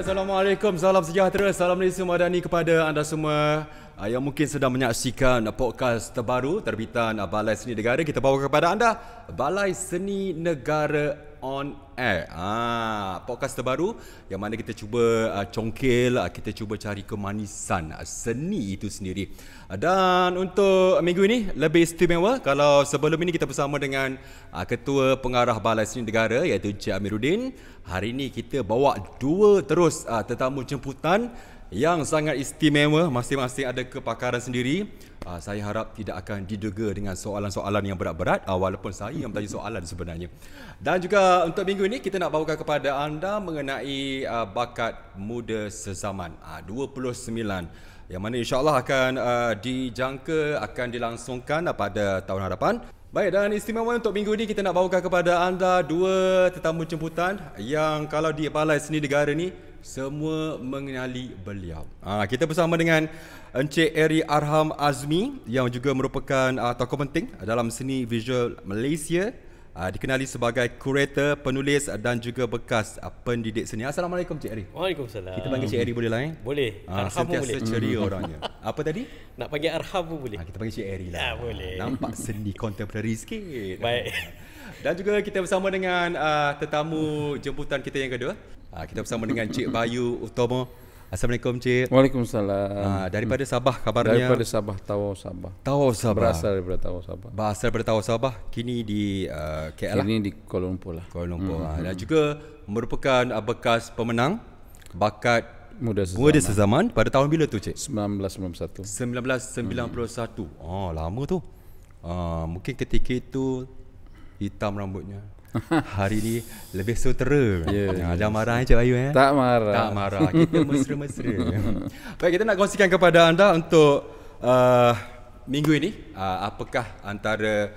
Assalamualaikum, salam sejahtera, salam Malaysia Madani kepada anda semua yang mungkin sedang menyaksikan podcast terbaru terbitan Balai Seni Negara. Kita bawa kepada anda Balai Seni Negara on Air. Podcast terbaru yang mana kita cuba congkel, kita cuba cari kemanisan seni itu sendiri. Dan untuk minggu ini lebih istimewa kalau sebelum ini kita bersama dengan Ketua Pengarah Balai Seni Negara iaitu Encik Amiruddin. Hari ini kita bawa dua terus tetamu jemputan yang sangat istimewa, masing-masing ada kepakaran sendiri. Saya harap tidak akan diduga dengan soalan-soalan yang berat-berat, walaupun saya yang bertanya soalan sebenarnya. Dan juga untuk minggu ini kita nak bawakan kepada anda mengenai bakat muda sezaman 29 yang mana insya-Allah akan dijangka akan dilangsungkan pada tahun hadapan. Baik, dan istimewa untuk minggu ini kita nak bawakan kepada anda dua tetamu jemputan yang kalau di Balai Seni Negara ni semua mengenali beliau. Kita bersama dengan Encik Eri Arham Azmi yang juga merupakan tokoh penting dalam seni visual Malaysia. Dikenali sebagai kurator, penulis dan juga bekas pendidik seni. Assalamualaikum Cik Eri. Waalaikumsalam. Kita panggil Cik Eri boleh lah Boleh. Arham pun boleh. Sentiasa ceria orangnya. Apa tadi? Nak panggil Arham pun boleh. Kita panggil Cik Eri lah. Boleh. Nampak seni contemporary sikit. Baik. Dan juga kita bersama dengan tetamu jemputan kita yang kedua. Kita bersama dengan Cik Bayu Utomo. Assalamualaikum Cik. Waalaikumsalam. Daripada Sabah kabarnya. Daripada Sabah, Tawau Sabah. Tawau Sabah. Berasal daripada Tawau Sabah. Berasal daripada Tawau Sabah. Kini di KL lah. Kini di Kuala Lumpur lah. Kuala Lumpur. Dan juga merupakan bekas pemenang bakat Muda sezaman pada tahun bila tu Cik? 1991. 1991. Lama tu. Mungkin ketika itu hitam rambutnya. Hari ni lebih sutera. Jangan marah Cik Bayu Tak marah. Tak marah. Kita mesra-mesra. Baik, kita nak kongsikan kepada anda untuk minggu ini apakah antara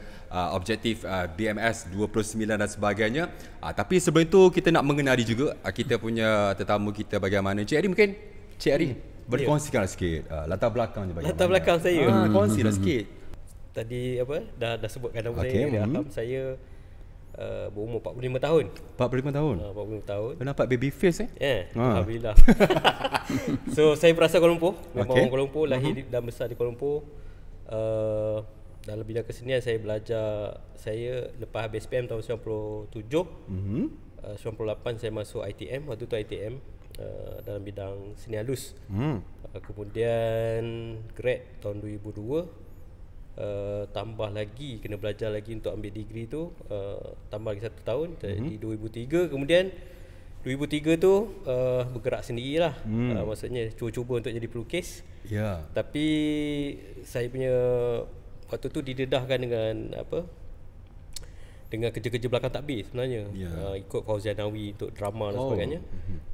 objektif BMS 29 dan sebagainya. Tapi sebelum itu kita nak mengenali juga kita punya tetamu kita bagaimana. Cik Eri, mungkin Cik Eri boleh kongsikan sikit latar belakangnya bagaimana. Latar belakang saya. Kongsilah sikit. Tadi dah sebutkan nama saya. Arham. Saya berumur 45 tahun. 45 tahun. 45 tahun. Nampak baby face Alhamdulillah. So saya berasal Kuala Lumpur. Memang orang Kuala Lumpur, lahir dan besar di Kuala Lumpur. Dalam bidang kesenian saya belajar, saya lepas habis SPM tahun 97. 98 saya masuk ITM, waktu tu ITM dalam bidang seni halus. Kemudian grad tahun 2002. Tambah lagi, kena belajar lagi untuk ambil degree tu, tambah lagi 1 tahun. Jadi 2003. Kemudian 2003 tu bergerak sendirilah. Maksudnya cuba-cuba untuk jadi pelukis. Tapi saya punya waktu tu didedahkan dengan dengan kerja-kerja belakang takbir sebenarnya. Ikut Fauzian Nawi untuk drama dan sebagainya.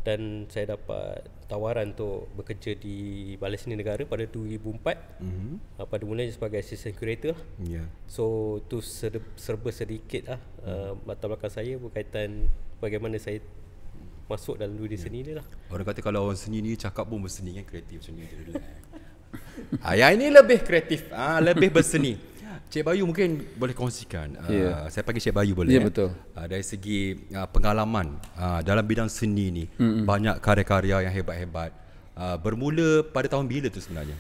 Dan saya dapat tawaran untuk bekerja di Balai Seni Negara pada 2004. Pada mulanya sebagai assistant curator. So tu serba sedikit latar belakang saya berkaitan bagaimana saya masuk dalam dunia seni ni lah. Orang kata kalau orang seni ni cakap pun berseni kan, kreatif macam ni. Yang ini lebih kreatif, lebih berseni. Cik Bayu mungkin boleh kongsikan. Saya panggil Cik Bayu boleh? Ya, betul. Dari segi pengalaman dalam bidang seni ni, banyak karya-karya yang hebat-hebat. Bermula pada tahun bila tu sebenarnya?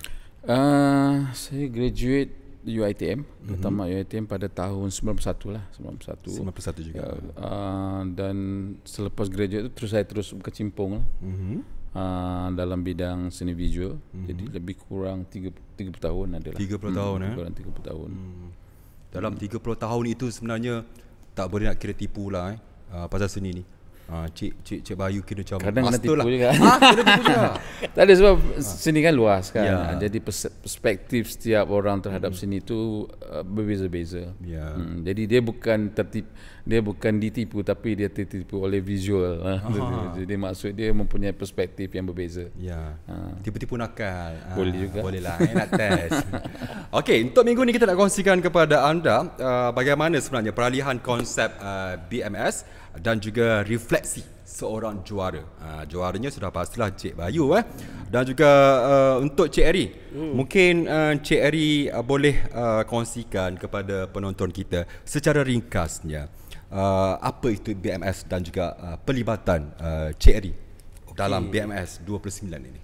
Saya graduate UiTM, pertama UiTM pada tahun 91 lah, 91 juga. Dan selepas graduate tu saya terus berkecimpung lah. Dalam bidang seni visual. Jadi lebih kurang 30 tahun adalah. 30 tahun kurang 30 tahun. Dalam 30 tahun itu sebenarnya tak boleh nak kira tipu lah pasal seni ni. Cik Bayu kira macam kadang kena tipu lah. juga. Kena tipu juga. Tak ada, sebab seni kan luas kan. Jadi perspektif setiap orang terhadap seni itu berbeza-beza. Jadi dia bukan ditipu, tapi dia tertipu oleh visual. Jadi maksud dia mempunyai perspektif yang berbeza. Tipu-tipu nakal. Boleh juga. Boleh lah, nak test. Okey, untuk minggu ni kita nak kongsikan kepada anda bagaimana sebenarnya peralihan konsep BMS dan juga refleksi seorang juara. Juaranya sudah pastilah Cik Bayu dan juga untuk Cik Eri. Mungkin Cik Eri boleh kongsikan kepada penonton kita secara ringkasnya apa itu BMS dan juga pelibatan Cik Eri. dalam BMS 29 ini?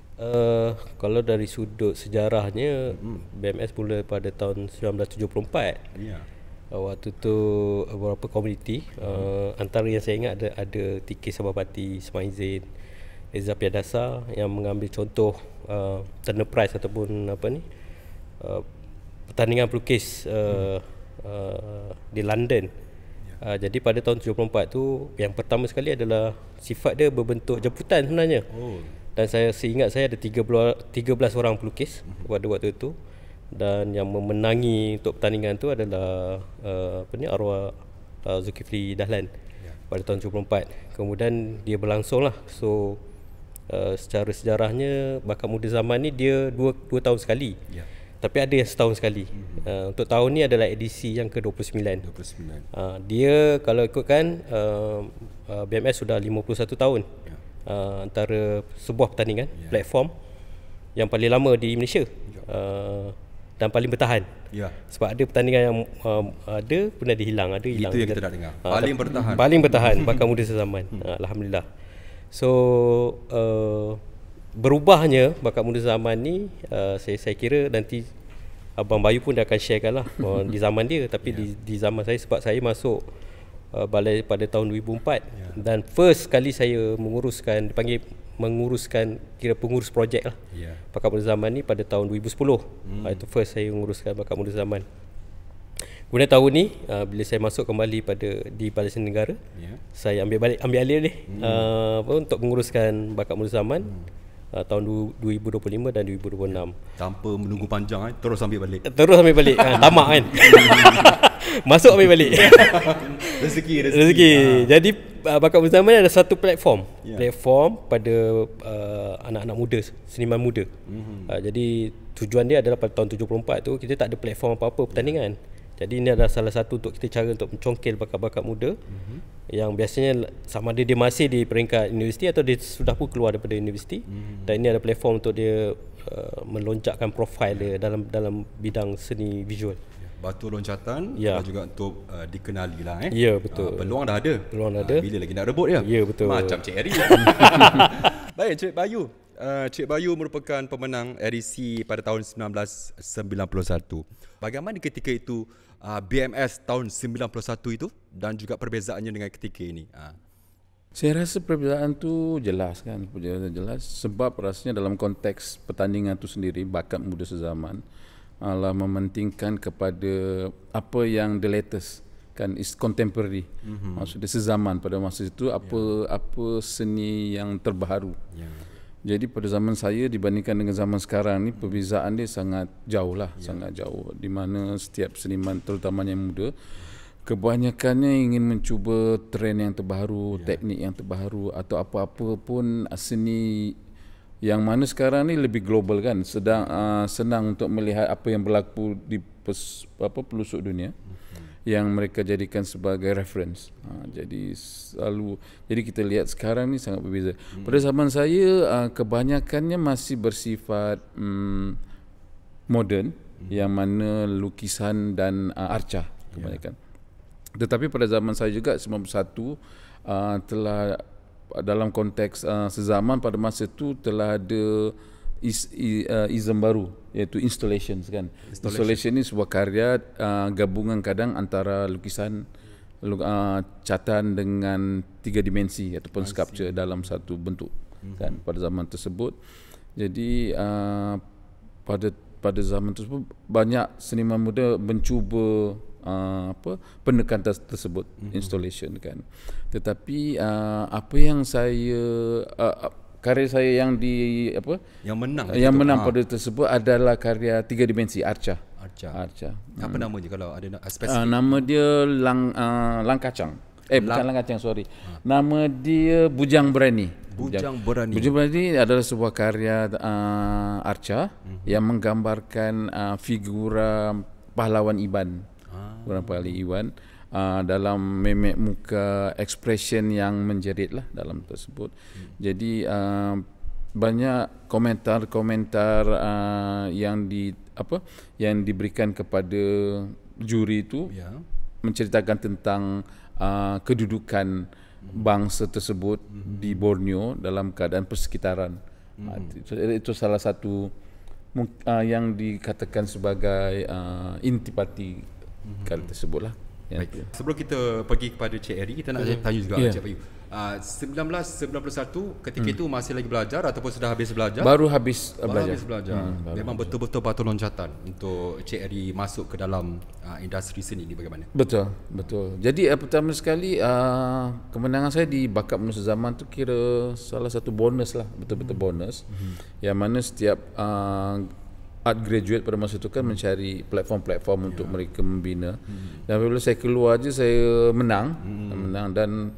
Kalau dari sudut sejarahnya, BMS mula pada tahun 1974. Ya. Waktu tu beberapa komuniti, antara yang saya ingat ada TK Sabapati, Ismail Zain, Reza Piadasa yang mengambil contoh Turner Prize ataupun pertandingan pelukis di London. Jadi pada tahun 74 tu yang pertama sekali adalah sifat dia berbentuk jemputan sebenarnya. Dan saya seingat saya ada 13 orang pelukis pada waktu itu, dan yang memenangi untuk pertandingan tu adalah arwah Zulkifli Dahlan pada tahun 74. Kemudian dia berlangsung lah. So secara sejarahnya bakat muda zaman ni dia 2 tahun sekali. Tapi ada yang setahun sekali. Untuk tahun ni adalah edisi yang ke-29. Dia kalau ikutkan BMS sudah 51 tahun. Antara sebuah pertandingan platform yang paling lama di Malaysia. Dan paling bertahan. Sebab ada pertandingan yang ada pernah dihilang, ada hilang. Itu yang kita nak dengar. Paling bertahan. Paling bertahan bakat muda sezaman. Alhamdulillah. So berubahnya bakat muda zaman ni, saya kira nanti Abang Bayu pun dia akan sharekan lah di zaman dia. Tapi di zaman saya, sebab saya masuk balai pada tahun 2004 dan first kali saya menguruskan kira pengurus projek lah bakat muda zaman ni pada tahun 2010. Itu first saya menguruskan bakat muda zaman. Kemudian tahun ni bila saya masuk kembali di Balai Seni Negara, saya ambil alih ni untuk menguruskan bakat muda zaman tahun 2025 dan 2026. Tanpa menunggu panjang, terus ambil balik. Tamak kan. Masuk ambil balik. Rezeki. Jadi bakat muda zaman ada satu platform pada anak-anak muda, seniman muda. Jadi tujuan dia adalah pada tahun 74 tu kita tak ada platform apa-apa pertandingan. Jadi ini adalah salah satu untuk kita cara untuk mencongkel bakat-bakat muda yang biasanya sama ada dia masih di peringkat universiti atau dia sudah pun keluar daripada universiti. Dan ini ada platform untuk dia melonjakkan profil dia dalam bidang seni visual. Batu loncatan dan juga untuk dikenali lah. Ya, betul. Peluang dah ada. Bila lagi nak rebut ya? Ya, betul. Macam Cik Eri. Baik, Cik Bayu. Cik Bayu merupakan pemenang REC pada tahun 1991. Bagaimana ketika itu BMS tahun 91 itu dan juga perbezaannya dengan ketika ini? Saya rasa perbezaan tu jelas kan, jelas sebab rasanya dalam konteks pertandingan tu sendiri bakat muda sezaman adalah mementingkan kepada apa yang the latest kan, is contemporary. Maksudnya sezaman pada masa itu apa seni yang terbaru. Jadi pada zaman saya dibandingkan dengan zaman sekarang ni perbezaan dia sangat jauh lah, sangat jauh, di mana setiap seniman terutamanya yang muda kebanyakannya ingin mencuba trend yang terbaru, teknik yang terbaru atau apa-apa pun seni yang mana sekarang ni lebih global kan, senang untuk melihat apa yang berlaku di pelosok dunia yang mereka jadikan sebagai reference. Jadi kita lihat sekarang ni sangat berbeza. Pada zaman saya kebanyakannya masih bersifat moden, yang mana lukisan dan arca kebanyakan. Tetapi pada zaman saya juga 91 telah dalam konteks sezaman pada masa itu telah ada ism baru, iaitu installations kan. Installation ni sebuah karya gabungan kadang antara lukisan, catan dengan 3 dimensi ataupun sculpture dalam satu bentuk kan pada zaman tersebut. Jadi pada zaman tersebut banyak seniman muda mencuba pendekatan tersebut, installation kan. Tetapi apa yang saya karya saya yang menang pada tersebut adalah karya 3 dimensi, arca. Apa namanya kalau ada spesifik? Nama dia Langkacang. Bukan Langkacang, sorry. Nama dia Bujang Berani. Bujang Berani adalah sebuah karya arca yang menggambarkan figura pahlawan Iban. Pahlawan Iban dalam memek muka, expression yang menjerit lah dalam tersebut. Jadi banyak komentar-komentar yang diberikan kepada juri itu menceritakan tentang kedudukan bangsa tersebut di Borneo dalam keadaan persekitaran. Itu salah satu yang dikatakan sebagai intipati kali tersebutlah. Baik. Sebelum kita pergi kepada Cik Eri, kita nak tanya juga Cik Bayu. 1991 ketika itu masih lagi belajar ataupun sudah habis belajar? Baru habis belajar. Memang betul-betul batu loncatan untuk Cik Eri masuk ke dalam industri seni ni, bagaimana? Betul. Jadi pertama sekali kemenangan saya di Bakat Manusia Zaman tu kira salah satu bonus lah, betul-betul bonus. Yang mana setiap art graduate pada masa itu kan mencari platform-platform untuk mereka membina. Dan apabila saya keluar je saya menang dan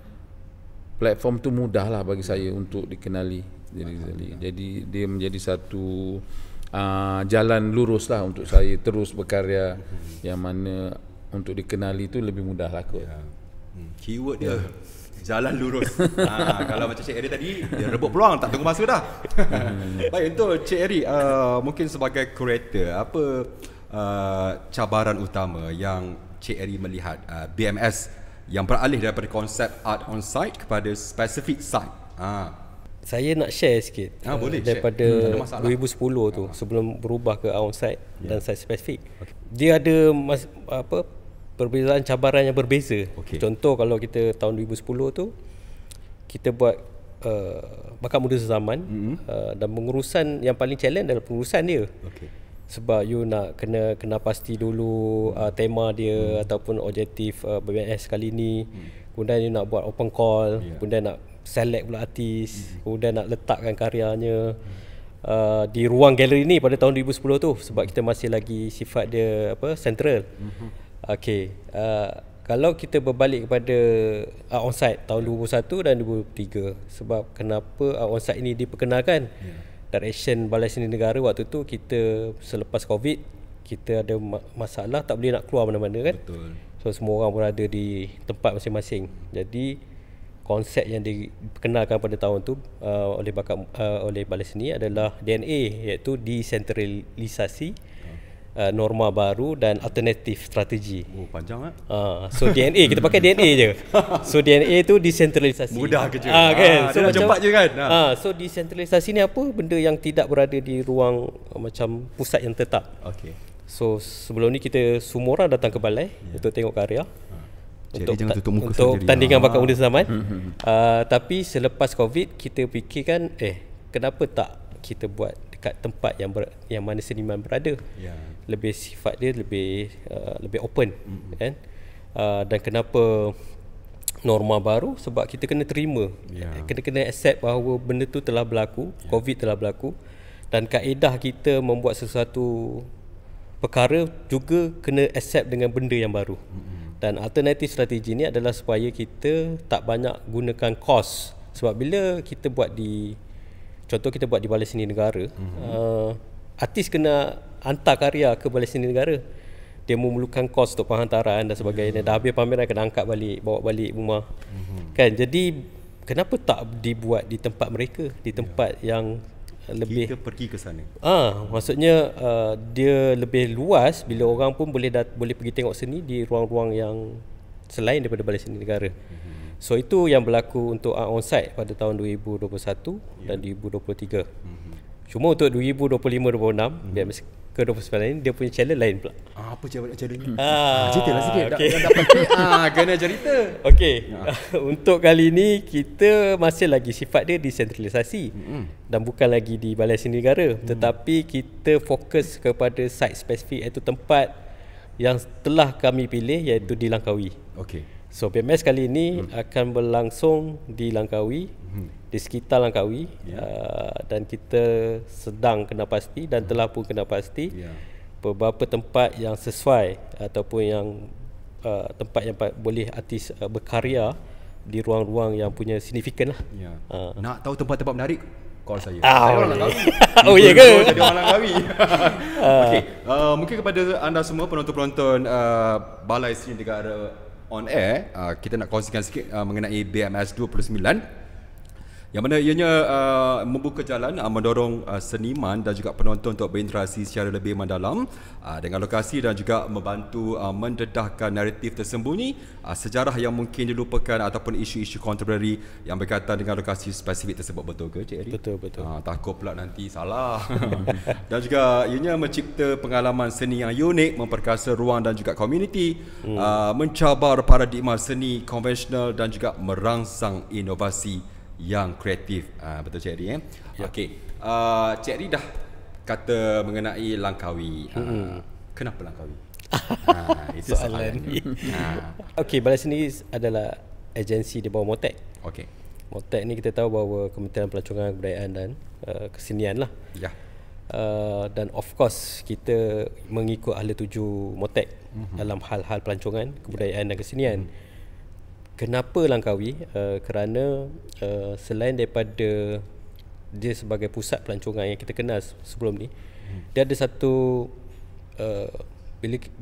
platform tu mudah lah bagi saya untuk dikenali. Jadi dia menjadi satu jalan lurus lah untuk saya terus berkarya, yang mana untuk dikenali tu lebih mudah lah kot. Keyword dia jalan lurus. Kalau macam Cik Eri tadi, dia rebut peluang, tak tunggu masa dah. Baik, untuk Cik Eri, mungkin sebagai curator, apa cabaran utama yang Cik Eri melihat BMS yang beralih daripada konsep art on site kepada specific site? Saya nak share sikit boleh daripada 2010 tu, sebelum berubah ke art on site dan site specific. Dia ada perbezaan cabaran yang berbeza. Contoh kalau kita tahun 2010 tu kita buat Bakat Muda Sezaman, dan pengurusan yang paling challenge adalah pengurusan dia. Sebab you nak kena pasti dulu tema dia ataupun objektif BMS kali ni. Kemudian you nak buat open call, kemudian nak select pula artis, kemudian nak letakkan karyanya di ruang galeri ni pada tahun 2010 tu, sebab kita masih lagi sifat dia central. Kalau kita berbalik kepada art on site tahun 2001 dan 2003, sebab kenapa art on site ini diperkenalkan? Direction Balai Seni Negara waktu tu, kita selepas Covid kita ada masalah, tak boleh nak keluar mana-mana kan. So semua orang berada di tempat masing-masing. Jadi konsep yang diperkenalkan pada tahun tu oleh Balai Seni adalah DNA, iaitu desentralisasi, norma baru dan alternatif strategi. Panjang so DNA, kita pakai DNA je. So DNA tu desentralisasi. Mudah kerja. Kan? So macam, cepat je kan. So desentralisasi ni apa? Benda yang tidak berada di ruang macam pusat yang tetap. So sebelum ni kita semua orang datang ke balai untuk tengok karya. Untuk tandingan Bakat Muda Sezaman. Tapi selepas Covid kita fikirkan kenapa tak kita buat dekat tempat yang mana seniman berada. Lebih sifat dia lebih open kan. Dan kenapa norma baru? Sebab kita kena terima, kena accept bahawa benda tu telah berlaku, Covid telah berlaku, dan kaedah kita membuat sesuatu perkara juga kena accept dengan benda yang baru. Dan alternatif strategi ni adalah supaya kita tak banyak gunakan kos. Sebab bila kita buat contoh kita buat di Balai Seni Negara, artis kena hantar karya ke Balai Seni Negara. Dia memerlukan kos untuk penghantaran dan sebagainya. Dah habis pameran kena angkat balik, bawa balik rumah. Kan? Jadi kenapa tak dibuat di tempat mereka, di tempat yang lebih kita pergi ke sana. Maksudnya dia lebih luas, bila orang pun boleh pergi tengok seni di ruang-ruang yang selain daripada Balai Seni Negara. So itu yang berlaku untuk art on site pada tahun 2021 dan 2023. Cuma untuk 2025-2026 BMS ke-29 ni dia punya challenge lain pula. Apa challenge ni? Ceritalah sikit. Dapat kena cerita. Untuk kali ni kita masih lagi sifat dia desentralisasi dan bukan lagi di Balai Seni Negara, tetapi kita fokus kepada site spesifik, iaitu tempat yang telah kami pilih, iaitu di Langkawi. So BMS kali ini akan berlangsung di Langkawi, di sekitar Langkawi, dan kita sedang kena pasti dan telah pun kena pasti beberapa tempat yang sesuai ataupun yang tempat yang boleh artis berkarya di ruang-ruang yang punya signifikan lah. Nak tahu tempat-tempat menarik, call saya. Ya ke? Jadi orang Langkawi. Mungkin kepada anda semua penonton-penonton Balai Seni Negara On Air, kita nak kongsikan sikit mengenai BMS 29. Yang mana ianya membuka jalan mendorong seniman dan juga penonton untuk berinteraksi secara lebih mendalam dengan lokasi dan juga membantu mendedahkan naratif tersembunyi, sejarah yang mungkin dilupakan ataupun isu-isu kontemporari yang berkaitan dengan lokasi spesifik tersebut. Betul ke Cik Eri? Betul. Takut pula nanti salah. Dan juga ianya mencipta pengalaman seni yang unik, memperkasa ruang dan juga komuniti, mencabar paradigma seni konvensional dan juga merangsang inovasi yang kreatif. Betul Cik Eri ya? Okey. Cik Eri dah kata mengenai Langkawi. Kenapa Langkawi? Itu soalan. Okey, Balai Seni adalah agensi di bawah MOTEK. Okey. MOTEK ni kita tahu bahawa Kementerian Pelancongan Kebudayaan dan Kesenian lah. Ya. Dan of course kita mengikut ahli tuju MOTEK dalam hal-hal pelancongan, kebudayaan dan kesenian. Kenapa Langkawi? Kerana selain daripada dia sebagai pusat pelancongan yang kita kenal sebelum ni, dia ada satu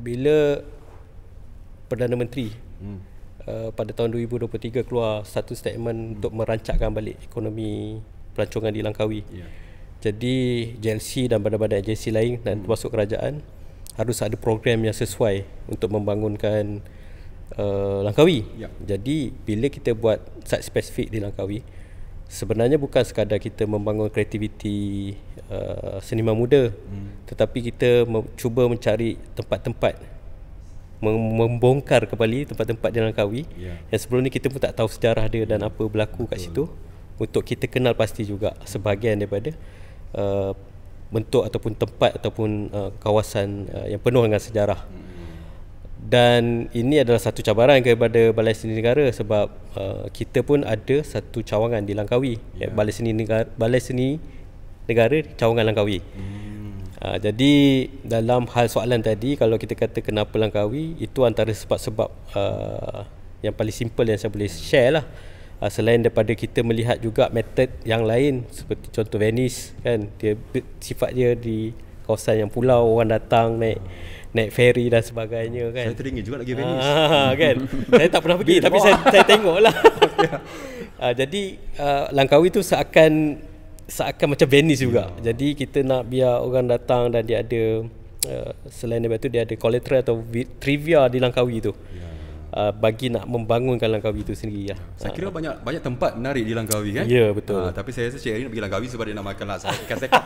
bila Perdana Menteri pada tahun 2023 keluar satu statement untuk merancangkan balik ekonomi pelancongan di Langkawi. Jadi JLC dan badan-badan agensi lain dan termasuk kerajaan harus ada program yang sesuai untuk membangunkan Langkawi. Jadi bila kita buat site spesifik di Langkawi, sebenarnya bukan sekadar kita membangun kreativiti seniman muda, tetapi kita cuba mencari tempat-tempat, membongkar kembali tempat-tempat di Langkawi yang sebelum ni kita pun tak tahu sejarah dia dan apa berlaku kat situ, untuk kita kenal pasti juga sebahagian daripada bentuk ataupun tempat ataupun kawasan yang penuh dengan sejarah. Dan ini adalah satu cabaran kepada Balai Seni Negara sebab kita pun ada satu cawangan di Langkawi, Balai Seni Negara cawangan Langkawi. Jadi dalam hal soalan tadi, kalau kita kata kenapa Langkawi, itu antara sebab-sebab yang paling simple yang saya boleh share lah. Selain daripada kita melihat juga metod yang lain seperti contoh Venice kan, dia sifat dia di kawasan yang pulau, orang datang naik ferry dan sebagainya kan. Saya teringin juga lagi Venice. Kan. Saya tak pernah pergi tapi saya tengoklah. Jadi Langkawi tu seakan macam Venice juga. Jadi kita nak biar orang datang dan dia ada selain daripada tu dia ada collateral atau trivia di Langkawi tu. Bagi nak membangunkan Langkawi itu sendiri lah. Saya kira banyak tempat menarik di Langkawi kan? Ya, betul. Tapi saya rasa Cik Eri nak pergi Langkawi sebab dia nak makan laksa ikan sekok.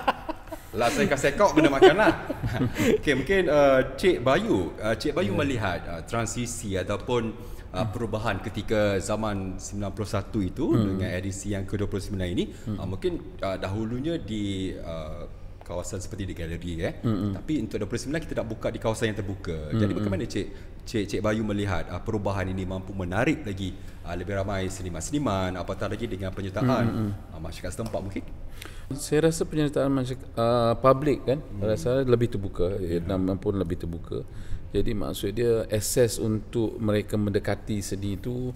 Laksa ikan sekok kena makan lah. Okay, mungkin Cik Bayu melihat transisi ataupun perubahan ketika zaman 91 itu dengan edisi yang ke-29 ini, mungkin dahulunya di kawasan seperti di galeri tapi untuk 29 kita nak buka di kawasan yang terbuka. Jadi bagaimana Cik Bayu melihat perubahan ini mampu menarik lagi lebih ramai seniman-seniman, apatah lagi dengan penyertaan masyarakat setempat mungkin? Saya rasa penyertaan masyarakat public kan, rasa lebih terbuka, nama pun lebih terbuka. Jadi maksud dia akses untuk mereka mendekati seni itu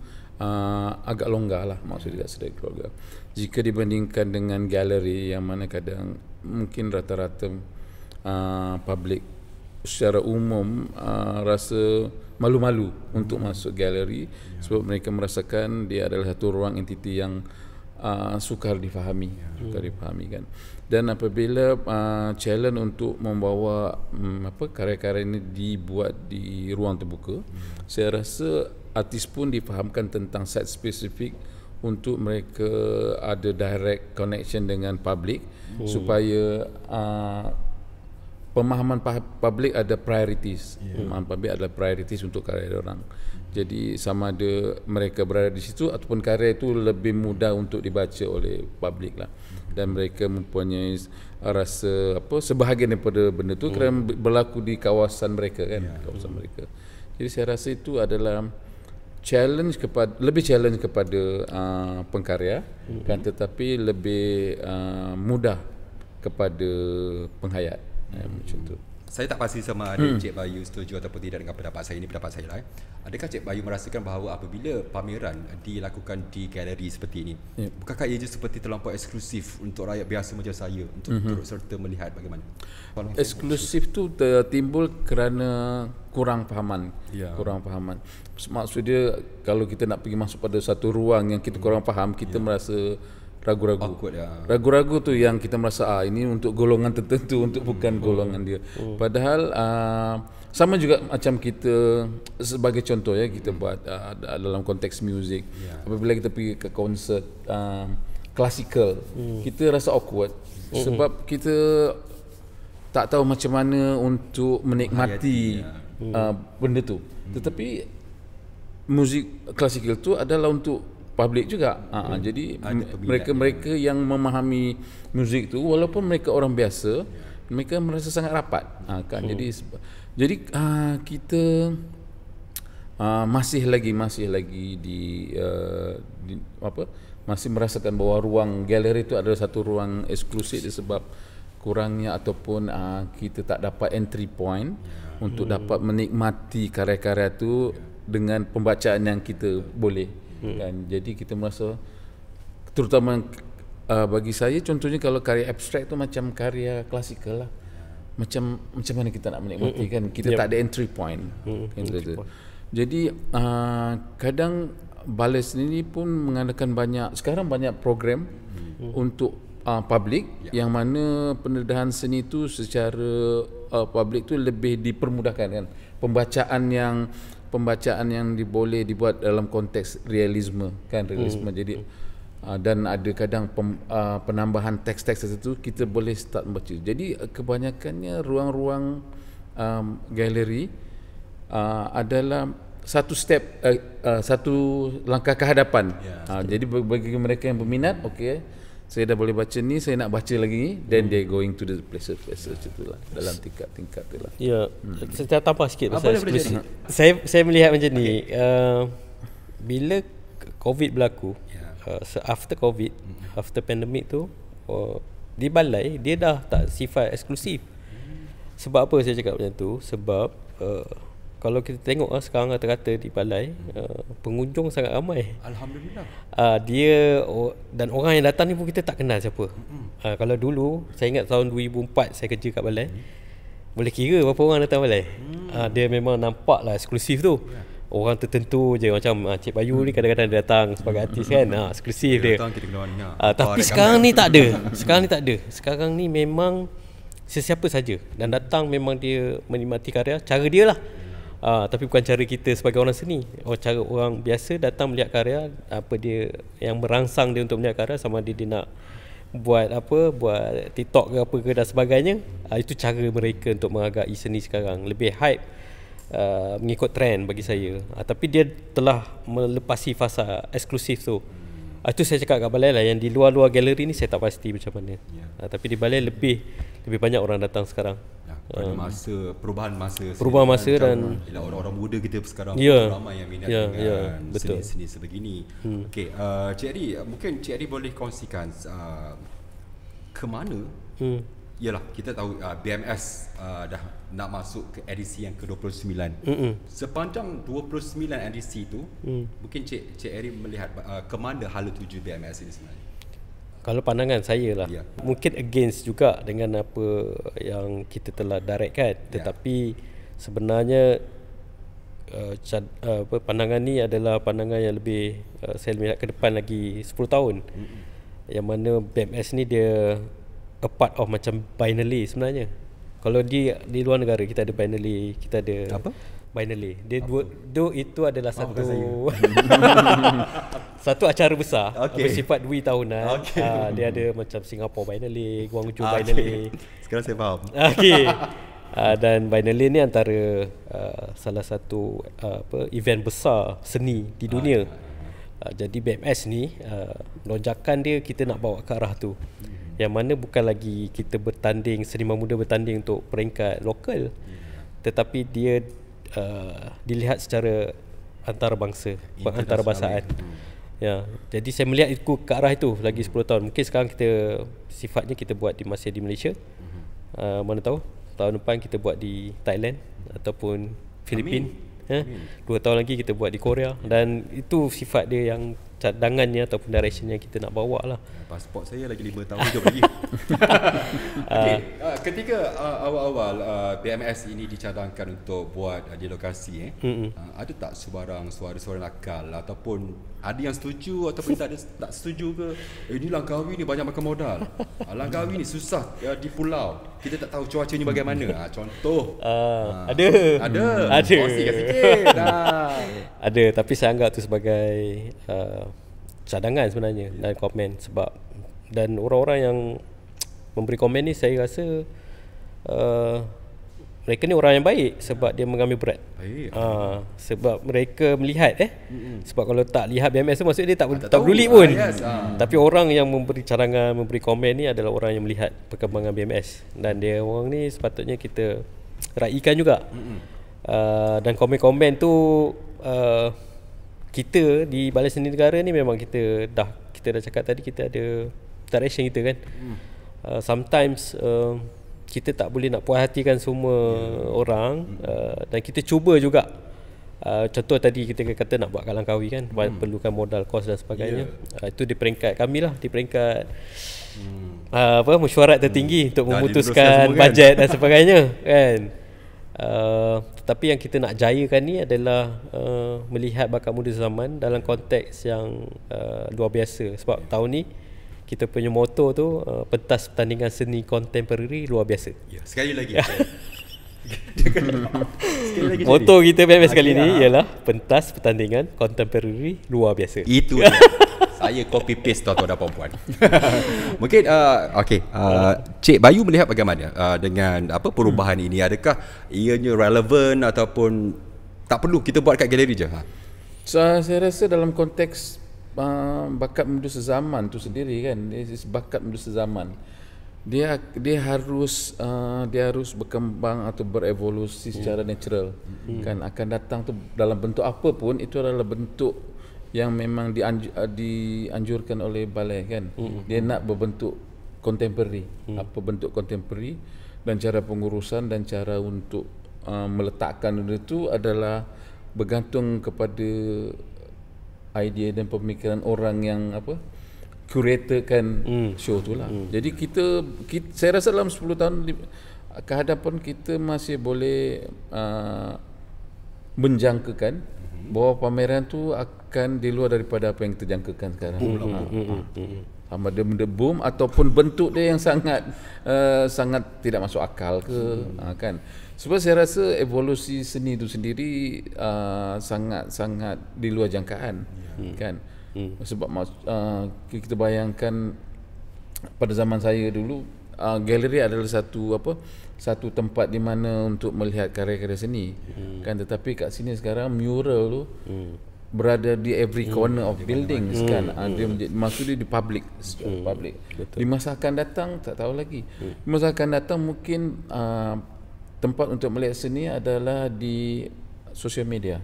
agak longgar lah, maksud dia sedari keluarga. Jika dibandingkan dengan galeri yang mana kadang mungkin rata-rata public secara umum rasa malu-malu untuk masuk galeri sebab mereka merasakan dia adalah satu ruang entiti yang sukar difahami, kan. Dan apabila challenge untuk membawa karya-karya ini dibuat di ruang terbuka, saya rasa artis pun difahamkan tentang set spesifik untuk mereka ada direct connection dengan public supaya pemahaman public ada priorities. Pemahaman public adalah priorities untuk karya orang. Jadi sama ada mereka berada di situ ataupun karya itu lebih mudah untuk dibaca oleh public lah. Dan mereka mempunyai rasa sebahagian daripada benda tu kerana berlaku di kawasan mereka kan, kawasan mereka. Jadi saya rasa itu adalah lebih challenge kepada pengkarya kan, tetapi lebih mudah kepada penghayat macam tu. Saya tak pasti sama ada Cik Bayu setuju ataupun tidak dengan pendapat saya ini, pendapat saya lah. Adakah Cik Bayu merasakan bahawa apabila pameran dilakukan di galeri seperti ini, bukankah ia seperti terlampau eksklusif untuk rakyat biasa macam saya untuk turut serta melihat bagaimana? Eksklusif tu timbul kerana kurang fahaman. Kurang fahaman. Maksud dia kalau kita nak pergi masuk pada satu ruang yang kita kurang faham, kita merasa ragu-ragu. Awkward, ya. Ragu-ragu tu yang kita merasa ini untuk golongan tertentu, untuk bukan golongan dia. Padahal sama juga macam kita sebagai contoh ya, kita buat dalam konteks muzik. Apabila kita pergi ke konsert klasikal, kita rasa awkward sebab kita tak tahu macam mana untuk menikmati benda tu. Tetapi muzik klasikal tu adalah untuk public juga. Jadi mereka-mereka yang memahami muzik tu, walaupun mereka orang biasa, mereka merasa sangat rapat. Kan. Jadi kita masih lagi masih merasakan bahawa ruang galeri itu adalah satu ruang eksklusif disebab kurangnya ataupun kita tak dapat entry point untuk dapat menikmati karya-karya tu dengan pembacaan yang kita boleh. Kan? Jadi kita merasa, terutama bagi saya contohnya kalau karya abstrak tu macam karya klasikal lah, macam mana kita nak menikmati kan, kita tak ada entry point. Jadi kadang balai seni pun mengadakan sekarang banyak program untuk public, yang mana pendedahan seni tu secara public tu lebih dipermudahkan kan, pembacaan yang boleh dibuat dalam konteks realisme kan, jadi dan ada kadang penambahan teks-teks tertentu kita boleh start membaca. Jadi kebanyakannya ruang-ruang galeri adalah satu langkah ke hadapan. Jadi bagi mereka yang berminat, saya dah boleh baca ni, saya nak baca lagi, then they going to the places itulah, dalam tingkat tu lah. Ya, saya tambah sikit pasal eksklusif. Saya melihat macam ni, bila COVID berlaku, after COVID, after pandemic tu, di balai dia dah tak sifat eksklusif. Sebab apa saya cakap macam tu? Sebab kalau kita tengok sekarang kata-kata di balai, pengunjung sangat ramai. Alhamdulillah. Dan orang yang datang ni pun kita tak kenal siapa. Kalau dulu saya ingat tahun 2004 saya kerja kat balai, boleh kira berapa orang datang balai. Dia memang nampak lah eksklusif tu. Orang tertentu je, macam Cik Bayu ni kadang-kadang dia datang sebagai artis kan, eksklusif dia. Tapi sekarang ni tak ada. Sekarang ni memang sesiapa saja dan datang, memang dia menikmati karya cara dia lah. Tapi bukan cara kita sebagai orang seni. Cara orang biasa datang melihat karya, apa dia yang merangsang dia untuk melihat karya, sama ada dia nak buat TikTok ke apa ke dan sebagainya. Itu cara mereka untuk menghargai seni sekarang. Lebih hype, mengikut trend bagi saya. Tapi dia telah melepasi fasa eksklusif tu. Itu saya cakap kat balai lah, yang di luar-luar galeri ni saya tak pasti macam mana. Tapi di balai lebih banyak orang datang sekarang. Perubahan masa dan orang-orang muda kita sekarang ramai yang minat dengan seni sebegini. Okey, Cik Ari, mungkin Cik Ari boleh kongsikan ke mana? Yalah, kita tahu BMS dah nak masuk ke edisi yang ke-29. Sepanjang 29 edisi tu, mungkin Cik Ari melihat ke mana hala tuju BMS ini sebenarnya? Kalau pandangan saya lah, mungkin against juga dengan apa yang kita telah directkan, tetapi sebenarnya pandangan ni adalah pandangan yang lebih saya melihat ke depan lagi 10 tahun. Yang mana BMS ni dia a part of macam binary sebenarnya. Kalau di luar negara kita ada binary, kita ada apa? Binary. Dia itu adalah satu acara besar bersifat 2 tahunan. Dia ada macam Singapore Binary, Guangzhou Binary. Sekarang saya faham. Dan Binary ni antara salah satu event besar seni di dunia. Jadi BMS ni lonjakan dia kita nak bawa ke arah tu. Yang mana bukan lagi kita bertanding, seniman muda bertanding untuk peringkat lokal, tetapi dia dilihat secara antarabangsa, antarabasaan. Jadi saya melihat itu ke arah itu lagi 10 tahun. Mungkin sekarang kita sifatnya kita buat masih di Malaysia. Mana tahu tahun depan kita buat di Thailand ataupun Filipina. 2 tahun lagi kita buat di Korea. Dan itu sifat dia yang cadangannya ataupun direction yang kita nak bawa lah. Pasport saya lagi 5 tahun hidup lagi. Okay, ketika awal-awal BMS ini dicadangkan untuk buat di lokasi, ada tak sebarang suara-suara nakal ataupun ada yang setuju ataupun tak setuju ke? Ini Langkawi ni banyak makan modal. Langkawi ni susah di pulau. Kita tak tahu cuacanya bagaimana. Contoh. Ada. Kongsikan sikit. Ada, tapi saya anggap tu sebagai cadangan sebenarnya dan komen, sebab dan orang-orang yang memberi komen ni saya rasa mereka ni orang yang baik sebab dia mengambil berat. Sebab mereka melihat sebab kalau tak lihat BMS tu maksudnya dia tak peduli pun. Tapi orang yang memberi cadangan, memberi komen ni adalah orang yang melihat perkembangan BMS, dan dia orang ni sepatutnya kita raikan juga. Dan komen-komen tu kita di Balai Seni Negara ni memang kita dah cakap tadi, kita ada direction kita kan. Sometimes kita tak boleh nak puas hatikan semua orang, dan kita cuba juga. Contoh tadi kita kata nak buat kat Langkawi kan, perlukan modal, kos dan sebagainya. Itu di peringkat kami lah, di peringkat mesyuarat tertinggi untuk memutuskan bajet dan sebagainya kan. Tetapi yang kita nak jayakan ni adalah melihat bakat muda zaman dalam konteks yang luar biasa. Sebab tahun ni kita punya moto tu pentas pertandingan seni kontemporari luar biasa. Sekali lagi. Moto kita BMS kali ni ialah pentas pertandingan kontemporari luar biasa. Itu dia. Saya copy paste tuan-tuan dan puan-puan. Mungkin Cik Bayu melihat bagaimana dengan perubahan ini? Adakah ianya relevan ataupun tak perlu kita buat kat galeri je? Saya rasa dalam konteks bakat muda sezaman tu sendiri kan, bakat muda sezaman, dia harus berkembang atau berevolusi secara natural kan. Akan datang tu dalam bentuk apa pun, itu adalah bentuk yang memang dianjurkan oleh balai kan. Dia nak berbentuk contemporary. Apa bentuk contemporary, dan cara pengurusan dan cara untuk meletakkan itu adalah bergantung kepada idea dan pemikiran orang yang curatorkan show tu lah. Jadi kita saya rasa dalam 10 tahun ke hadapan kita masih boleh menjangkakan bahawa pameran tu akan di luar daripada apa yang kita jangkakan sekarang. Sama dia benda boom ataupun bentuk dia yang sangat tidak masuk akal ke kan. Sebab saya rasa evolusi seni itu sendiri sangat di luar jangkaan kan. Sebab kita bayangkan pada zaman saya dulu, galeri adalah satu tempat di mana untuk melihat karya-karya seni kan. Tetapi kat sini sekarang mural tu berada di every corner of buildings kan. Dia maksudnya di public. Di masa akan datang tak tahu lagi. Di masa akan datang mungkin tempat untuk melihat seni adalah di sosial media.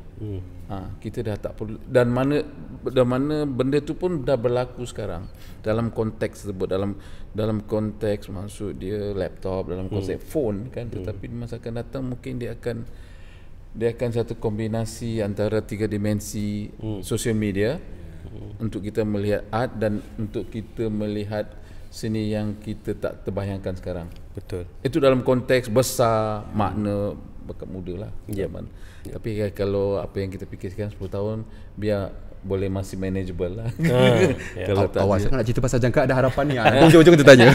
Kita dah tak perlu, dan mana benda tu pun dah berlaku sekarang dalam konteks tersebut, dalam konteks maksud dia laptop, dalam konteks phone kan. Tetapi di masa akan datang mungkin dia akan satu kombinasi antara 3 dimensi sosial media untuk kita melihat art dan untuk kita melihat seni yang kita tak terbayangkan sekarang. Betul. Itu dalam konteks besar makna bakat muda lah zaman. Tapi kalau apa yang kita fikir sekarang 10 tahun biar boleh masih manageable lah. Kalau awas nak cerita pasal jangka ada harapan ni. Ujung-ujung kita tanya.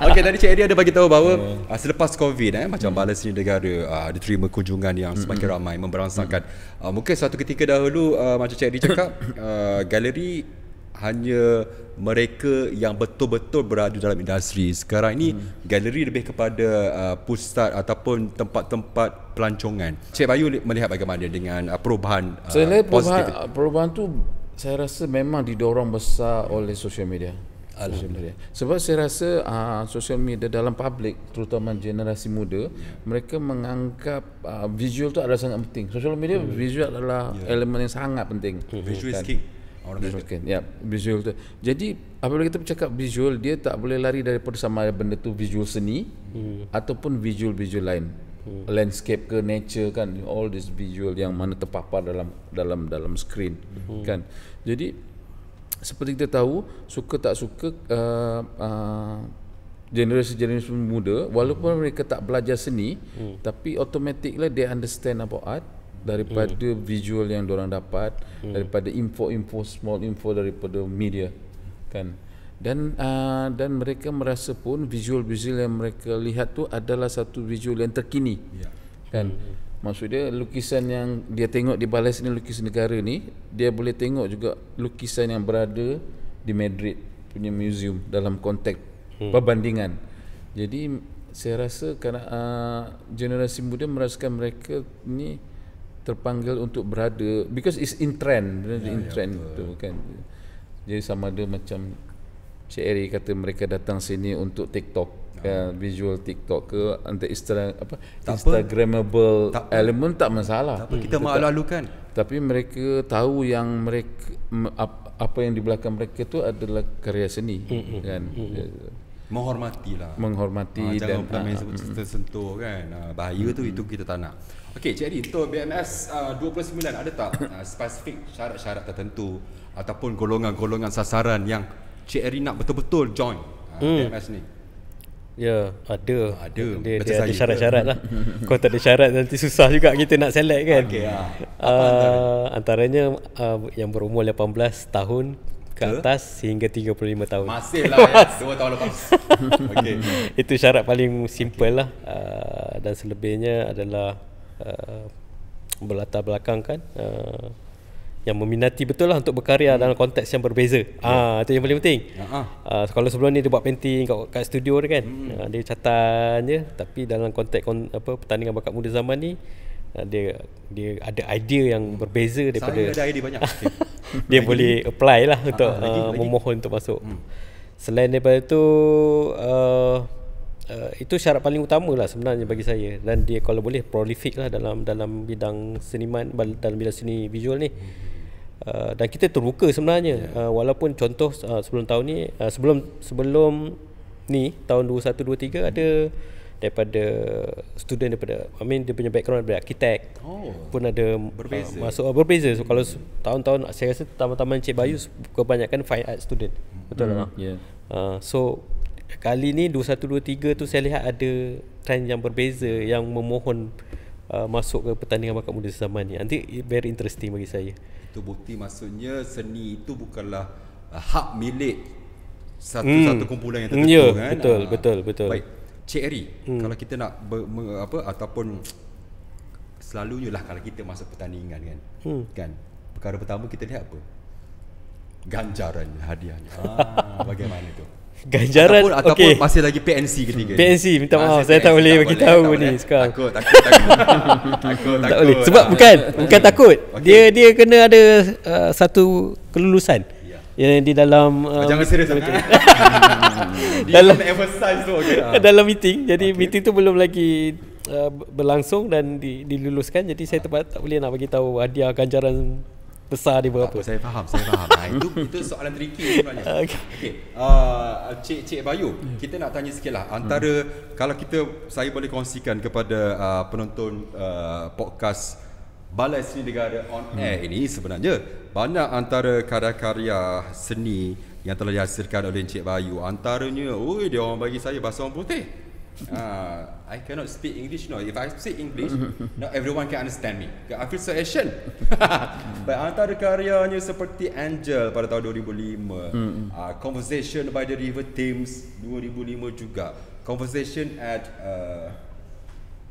Okey, tadi Cik Eddie ada bagi tahu bahawa selepas COVID macam Balai Seni Negara diterima kunjungan yang semakin ramai memberangsakan. Mungkin suatu ketika dahulu macam Cik Eddie cakap galeri hanya mereka yang betul-betul berada dalam industri. Sekarang ini galeri lebih kepada pusat ataupun tempat-tempat pelancongan. Cik Bayu melihat bagaimana dengan perubahan saya lihat perubahan tu saya rasa memang didorong besar oleh social media. Sebab saya rasa social media dalam public, terutama generasi muda, mereka menganggap visual tu adalah sangat penting. Social media visual adalah elemen yang sangat penting. Visual is king. Visual tu. Jadi apabila kita bercakap visual, dia tak boleh lari daripada sama ada benda tu visual seni ataupun visual lain. Landscape ke nature kan, all this visual yang mana terpapar dalam screen kan. Jadi seperti kita tahu, suka tak suka generasi muda, walaupun mereka tak belajar seni, tapi automatically they understand about art daripada visual yang diorang dapat, daripada info-info, small info daripada media, kan. Dan mereka merasa pun visual-visual yang mereka lihat tu adalah satu visual yang terkini, kan. Maksud dia, lukisan yang dia tengok di Balai Seni Lukis Negara ni, dia boleh tengok juga lukisan yang berada di Madrid punya museum dalam konteks perbandingan. Jadi saya rasa kerana generasi muda merasakan mereka ni terpanggil untuk berada, because it's in trend, in trend tu, kan. Jadi sama ada macam Cik Eri kata mereka datang sini untuk TikTok, visual TikTok ke, untuk Instagrammable element, tak masalah. Tak apa, kita malu-alukan. Tapi mereka tahu yang mereka apa yang di belakang mereka tu adalah karya seni, kan. Menghormati jangan pula main tersentuh, kan. Bahaya tu, itu kita tak nak. Okey, Cik Eri, untuk BMS 29 ada tak spesifik syarat-syarat tertentu ataupun golongan-golongan sasaran yang Cik Eri nak betul-betul join BMS ni? Ya, ada. Dia ada Macam syarat-syarat lah. Kalau tak ada syarat nanti susah juga kita nak select, kan. Okay, antaranya yang berumur 18 tahun ke atas hingga 35 tahun. Masih lah ya, 2 tahun lepas. Okay. Itu syarat paling simple lah. Dan selebihnya adalah berlatar belakang, kan, yang meminati betul lah untuk berkarya dalam konteks yang berbeza. Itu yang paling penting. Kalau sebelum ni dia buat painting kat studio dia, kan, dia catatan je, tapi dalam konteks pertandingan bakat muda zaman ni, dia ada idea yang berbeza daripada saya ada idea banyak. dia boleh apply lah untuk memohon untuk masuk. Selain daripada itu syarat paling utama lah sebenarnya bagi saya, dan dia kalau boleh prolific lah dalam bidang seniman, dalam bidang seni visual ni. Dan kita terbuka sebenarnya, walaupun contoh sebelum tahun ni, sebelum ni tahun 21-23 ada daripada student daripada dia punya background daripada arkitek pun ada berbeza. Berbeza. So kalau tahun-tahun saya rasa taman-taman Cik Bayu kebanyakan fine art student, betul tak? So kali ni 21-23 tu saya lihat ada trend yang berbeza yang memohon masuk ke pertandingan bakat muda zaman ni. Nanti very interesting bagi saya. Itu bukti maksudnya seni itu bukanlah hak milik satu kumpulan yang tertentu, kan. Betul. Baik, Cik Eri, kalau kita nak ataupun selalunya lah kalau kita masuk pertandingan, kan, perkara pertama kita lihat apa? Ganjarannya, hadiahnya. Bagaimana tu? Ganjaran ataupun masih lagi PNC ketiga. PNC, minta maaf saya tak boleh bagi tahu ni sekarang. Takut. Tak boleh. Sebab bukan takut. Dia kena ada satu kelulusan. Yang di dalam jangan serius sangat. dalam emphasize tu, dalam meeting. Jadi meeting tu belum lagi berlangsung dan diluluskan. Jadi saya tak boleh nak bagi tahu hadiah ganjaran besar dia berapa. Saya faham. Itu soalan tricky sebenarnya. Cik Bayu, kita nak tanya sikit lah. Antara kalau saya boleh kongsikan kepada penonton podcast Balai Seni Negara on air ini, sebenarnya banyak antara karya-karya seni yang telah dihasilkan oleh Encik Bayu. Antaranya, dia orang bagi saya bahasa orang putih. I cannot speak English. No, if I speak English, not everyone can understand me. I feel so Asian. Baik, antara karyanya seperti Angel pada tahun 2005, Conversation by the River Thames 2005 juga, Conversation at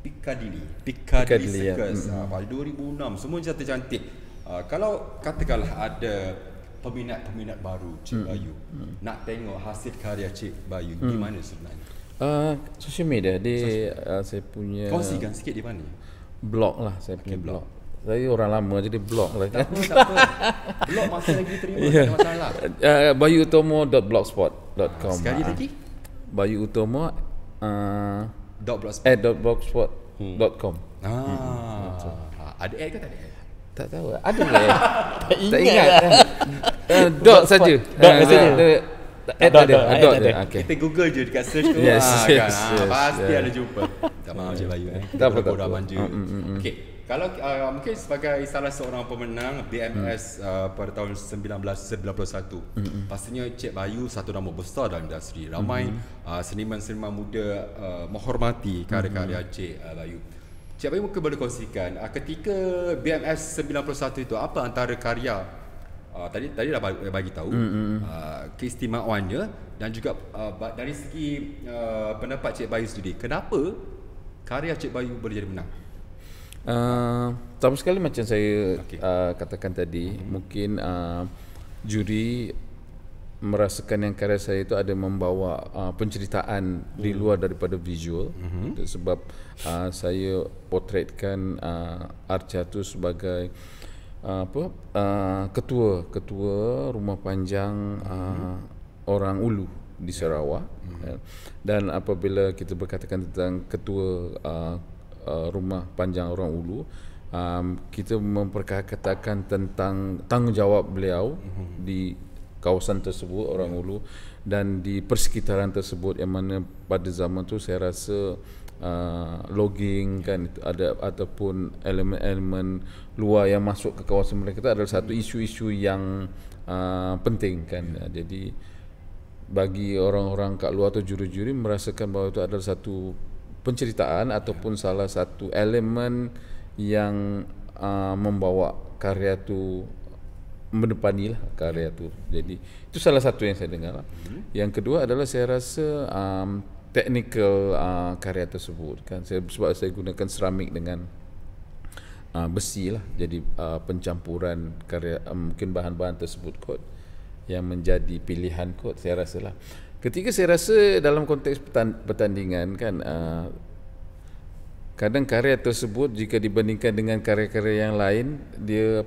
Piccadilly Circus pada 2006. Semua cantik-cantik. Kalau katakanlah ada peminat-peminat baru Cik Bayu nak tengok hasil karya Cik Bayu, di mana sebenarnya? Social media saya punya. Kongsikan sikit di mana? Blog lah, saya punya blog. Saya orang lama jadi blog lah, kan. Tak apa. Blog masih lagi terima, tak ada masalah. bayuutomo.blogspot.com. Sekali lagi? Bayuutomo .blogspot.com. Ada ad ke tak ada ad? Tak tahu. Ada lah. Tak ingat. Dot saja. Adopt je. Okay. Kita Google je dekat search tu. Yes, Pasti ada jumpa. Tak maaf Cik Bayu. Tak apa. Manja. Okey. Kalau mungkin sebagai salah seorang pemenang BMS pada tahun 1991, pastinya Cik Bayu satu nama besar dalam industri. Ramai seniman-seniman muda menghormati karya-karya Cik Bayu. Cik Bayu mungkin boleh kongsikan ketika BMS 91 itu apa antara karya tadi dah bagi tahu keistimewaannya dan juga dari segi pendapat Cik Bayu sendiri, kenapa karya Cik Bayu boleh jadi menang? Pertama sekali macam saya katakan tadi, mungkin juri merasakan yang karya saya itu ada membawa penceritaan di luar daripada visual. Itu sebab saya potretkan Arca tu sebagai ketua rumah panjang orang Ulu di Sarawak. Dan apabila kita berkatakan tentang ketua rumah panjang orang Ulu, kita memperkatakan tentang tanggungjawab beliau di kawasan tersebut orang Ulu dan di persekitaran tersebut, yang mana pada zaman tu saya rasa logging kan itu ada ataupun elemen-elemen luar yang masuk ke kawasan mereka itu adalah satu isu-isu yang penting kan. Jadi bagi orang-orang kat luar atau juri-juri merasakan bahawa itu adalah satu penceritaan ataupun salah satu elemen yang membawa karya tu mendepanilah karya tu. Jadi itu salah satu yang saya dengar. Yang kedua adalah saya rasa technical karya tersebut kan, sebab saya gunakan seramik dengan besi lah. Jadi pencampuran karya mungkin bahan-bahan tersebut kot yang menjadi pilihan kot saya rasa lah. Ketika saya rasa dalam konteks pertandingan kan, kadang karya tersebut jika dibandingkan dengan karya-karya yang lain, dia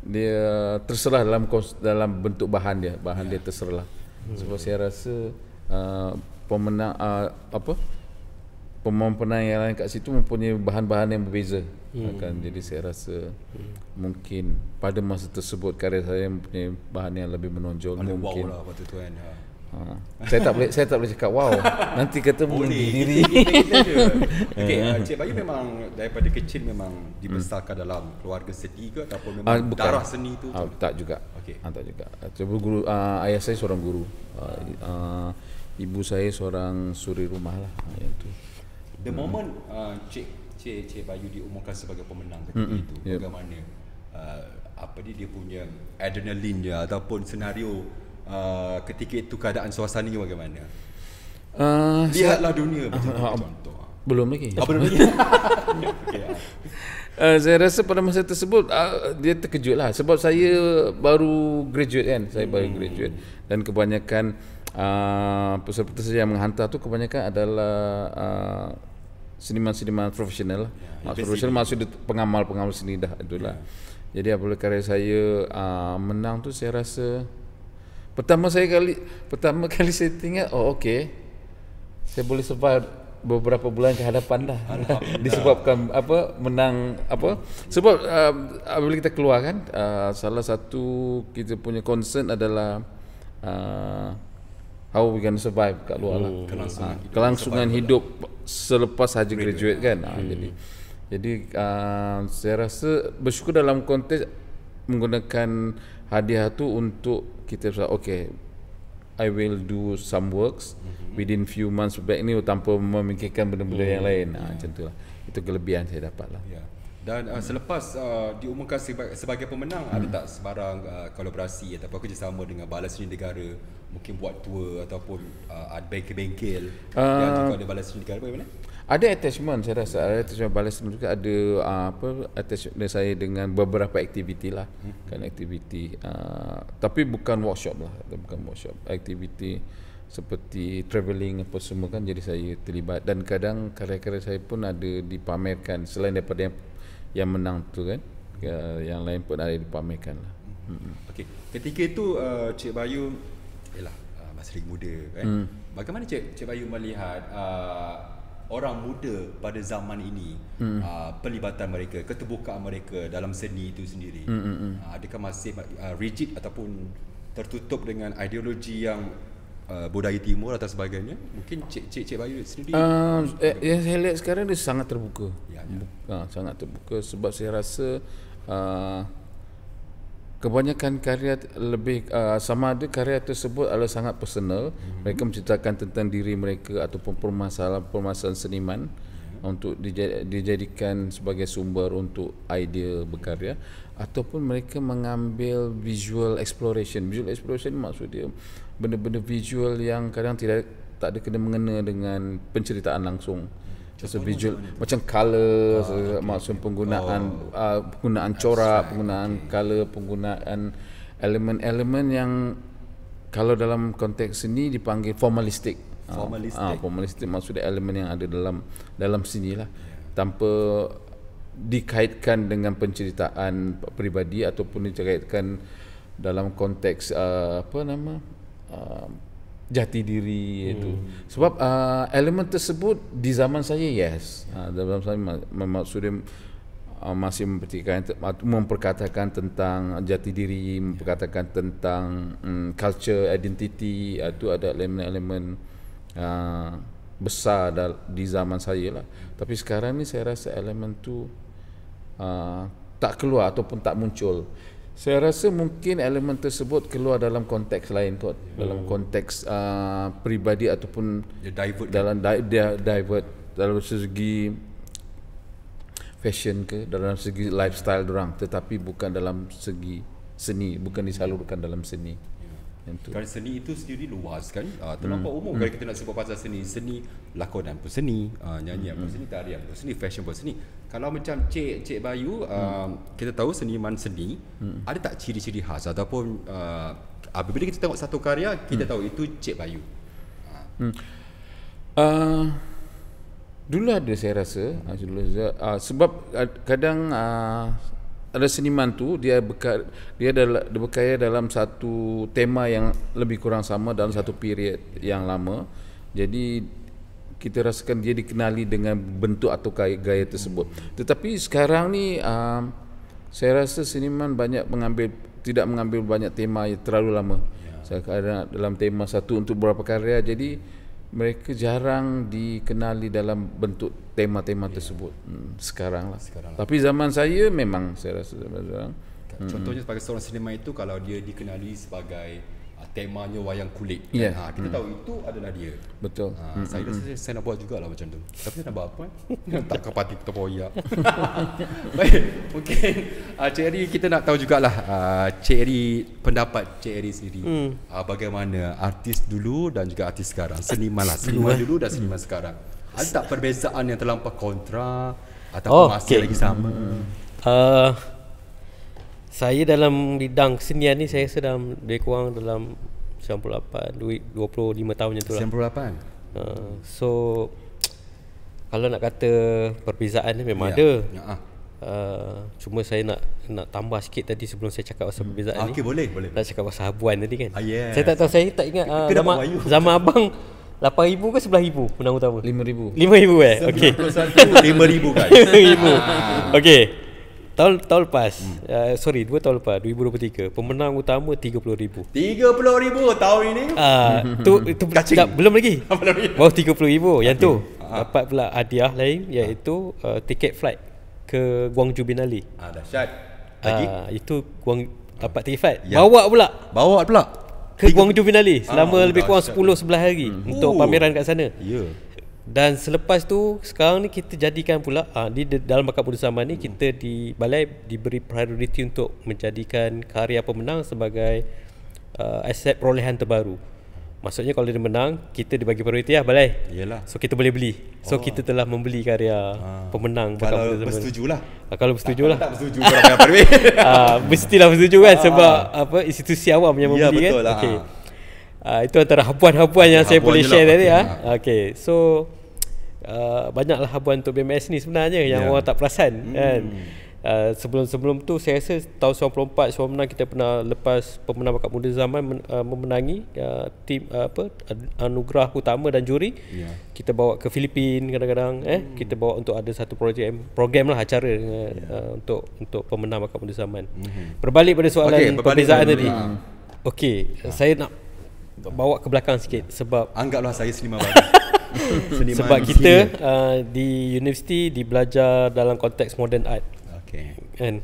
dia terserah dalam bentuk bahan dia terserah. Sebab saya rasa pemenang pemenang yang lain kat situ mempunyai bahan-bahan yang berbeza kan. Jadi saya rasa mungkin pada masa tersebut karya saya mempunyai bahan yang lebih menonjol. Mungkin wow lah waktu tu kan. Saya tak boleh cakap wow. Nanti kata mengundur diri. Okey, Cik Bayu memang daripada kecil memang dibesarkan dalam keluarga seni ke ataupun memang darah seni tu? Tak juga. Okey. Tak juga. Coba guru, ayah saya seorang guru. Ibu saya seorang suri rumah lah. Yang tu. The moment Cik Bayu diumumkan sebagai pemenang ketika itu, bagaimana apa dia punya adrenalin dia ataupun senario ketika itu, keadaan suasananya bagaimana? Lihatlah dunia macam contoh. Belum lagi. Belum lagi. Saya rasa pada masa tersebut dia terkejut lah, sebab saya baru graduate kan. Saya baru graduate dan kebanyakan peserta yang menghantar tu kebanyakan adalah seniman-seniman profesional. Maksud pengamal seni dah itulah. Jadi apabila karya saya menang tu, saya rasa pertama kali saya tengok, okey, saya boleh survive beberapa bulan ke hadapan dah. Disebabkan menang sebab apabila kita keluar kan, salah satu kita punya concern adalah how we can survive kat luar lah. Kelangsungan hidup selepas sahaja graduate kan. Jadi saya rasa bersyukur dalam konteks menggunakan hadiah tu untuk kita okay, I will do some works within few months back ni tanpa memikirkan benda-benda yang lain. Macam tu lah. Itu kelebihan saya dapat lah. Dan selepas diumumkan sebagai pemenang, ada tak sebarang kolaborasi ataupun kerjasama dengan Balai Seni Negara, mungkin buat tour ataupun ada bengkel-bengkel yang juga ada Balai Seni Negara, bagaimana? Ada attachment, saya rasa ada attachment Balai Seni juga, ada attachment saya dengan beberapa aktiviti lah. Kan aktiviti tapi bukan workshop lah, bukan workshop, aktiviti seperti travelling apa semua kan, jadi saya terlibat dan kadang karya-karya saya pun ada dipamerkan selain daripada yang menang tu kan, yang lain pun ada dipamerkan lah. Okey, ketika itu Cik Bayu masih lagi muda kan. Bagaimana Cik Bayu melihat orang muda pada zaman ini, pelibatan mereka, keterbukaan mereka dalam seni itu sendiri? Adakah masih rigid ataupun tertutup dengan ideologi yang budaya timur atau sebagainya? Mungkin Cik Bayu sendiri yang saya lihat sekarang dia sangat terbuka. Sangat terbuka sebab saya rasa kebanyakan karya lebih sama ada karya tersebut adalah sangat personal. Mereka menceritakan tentang diri mereka ataupun permasalahan seniman untuk dijadikan sebagai sumber untuk idea berkarya, ataupun mereka mengambil visual exploration. Visual exploration maksud dia benda-benda visual yang kadang tak ada kena mengena dengan penceritaan langsung. Visual macam color, maksud penggunaan corak, penggunaan color, penggunaan elemen-elemen yang kalau dalam konteks seni dipanggil formalistik. Formalistik maksudnya elemen yang ada dalam seni lah, tanpa dikaitkan dengan penceritaan peribadi ataupun dikaitkan dalam konteks jati diri itu. Sebab elemen tersebut di zaman saya dalam saya maksudnya masih memperkatakan tentang jati diri, memperkatakan tentang culture, identity. Itu ada elemen-elemen besar di zaman saya lah. Tapi sekarang ni saya rasa elemen tu tak keluar ataupun tak muncul. Saya rasa mungkin elemen tersebut keluar dalam konteks lain kot, dalam konteks peribadi ataupun divert dalam segi fashion ke, dalam segi lifestyle dorang, tetapi bukan dalam segi seni, bukan disalurkan dalam seni. Kerana seni itu sendiri luas kan, terlampau umum. Kalau kita nak sebut pasal seni lakonan pun seni, nyanyian pun seni, tarian pun seni, fashion pun seni. Kalau macam Cik Bayu, kita tahu seniman seni, ada tak ciri-ciri khas ataupun apabila kita tengok satu karya, kita tahu itu Cik Bayu? Dulu ada saya rasa, sebab kadang ada seniman tu dia berkarya dalam satu tema yang lebih kurang sama dalam satu period yang lama. Jadi kita rasakan dia dikenali dengan bentuk atau gaya tersebut. Tetapi sekarang ni saya rasa seniman tidak mengambil banyak tema yang terlalu lama. Saya kadang dalam tema satu untuk beberapa karya, jadi mereka jarang dikenali dalam bentuk tema-tema tersebut sekarang lah. Tapi zaman saya memang saya rasa sekarang. Contohnya sebagai seorang seniman itu, kalau dia dikenali sebagai temanya wayang kulit, kita tahu itu adalah dia. Betul. Saya nak buat jugalah macam tu. Tapi saya nak buat apa? Tak kepati terpoyak. Baik, mungkin Cik Eri, kita nak tahu jugalah Cik Eri, pendapat Cik Eri sendiri, bagaimana artis dulu dan juga artis sekarang, seniman dulu dan seniman sekarang. Ada tak perbezaan yang terlampau kontra ataupun masih lagi sama? Saya dalam bidang kesenian ni saya sedang lebih kurang dalam 98, 25 tahun macam tu lah. 98. So kalau nak kata perbezaan ni memang ada. Cuma saya nak tambah sikit tadi sebelum saya cakap pasal perbezaan ni. Okey, boleh. Nak cakap pasal habuan tadi kan. Yes. Saya tak tahu, saya tak ingat zaman abang 8,000 ke 11,000 menang utama? 5,000. 5,000 okey. 5,000 guys. 5,000. Okey. Tahun lepas, 2 tahun lepas, 2023, pemenang utama 30,000. 30,000 tahun ini? Itu belum lagi. Baru 30,000. Yang tu dapat pula hadiah lain, iaitu tiket flight ke Guangzhou Biennale. Dahsyat. Lagi? Itu dapat tiket flight. Bawa pula ke Guangzhou Biennale selama lebih kurang 10-11 hari untuk pameran kat sana. Dan selepas tu, sekarang ni kita jadikan pula di dalam Bakat Muda Zaman ni, kita di balai diberi prioriti untuk menjadikan karya pemenang sebagai aset perolehan terbaru. Maksudnya kalau dia menang, kita dibagi prioriti lah balai. Yalah. So kita boleh beli. So kita telah membeli karya pemenang Bakat Muda Zaman. Bersetujulah. Kalau bersetujulah. Tak bersetuju kau nak bayar duit. Mestilah bersetuju kan, sebab institusi awam yang membeli betul kan. Lah. Okey. Itu antara habuan-habuan yang saya boleh share tadi. Okey. So banyaklah habuan untuk BMS ni sebenarnya yang orang tak perasan kan. Sebelum tu saya rasa tahun 94 menang, kita pernah lepas pemenang Bakat Muda Zaman memenangi tim anugerah utama dan juri. Kita bawa ke Filipin kadang-kadang kita bawa untuk ada satu program lah, acara untuk pemenang Bakat Muda Zaman. Berbalik pada soalan perbezaan tadi. Saya nak bawa ke belakang sikit sebab anggaplah saya seniman baru. Sebab kita di universiti belajar dalam konteks modern art. Kan?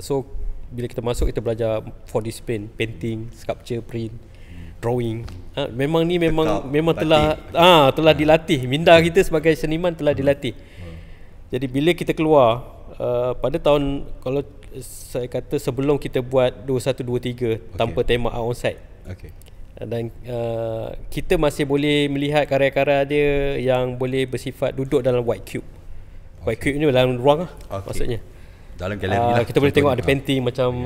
So bila kita masuk kita belajar 4 disiplin, painting, sculpture, print, drawing. Memang telah dilatih. Minda kita sebagai seniman telah dilatih. Jadi bila kita keluar pada tahun, kalau saya kata sebelum kita buat 21-23 tanpa tema art on site. Dan kita masih boleh melihat karya-karya dia yang boleh bersifat duduk dalam white cube. White cube ni dalam ruang lah, maksudnya. Dalam galeri lah. Kita boleh tengok ada painting macam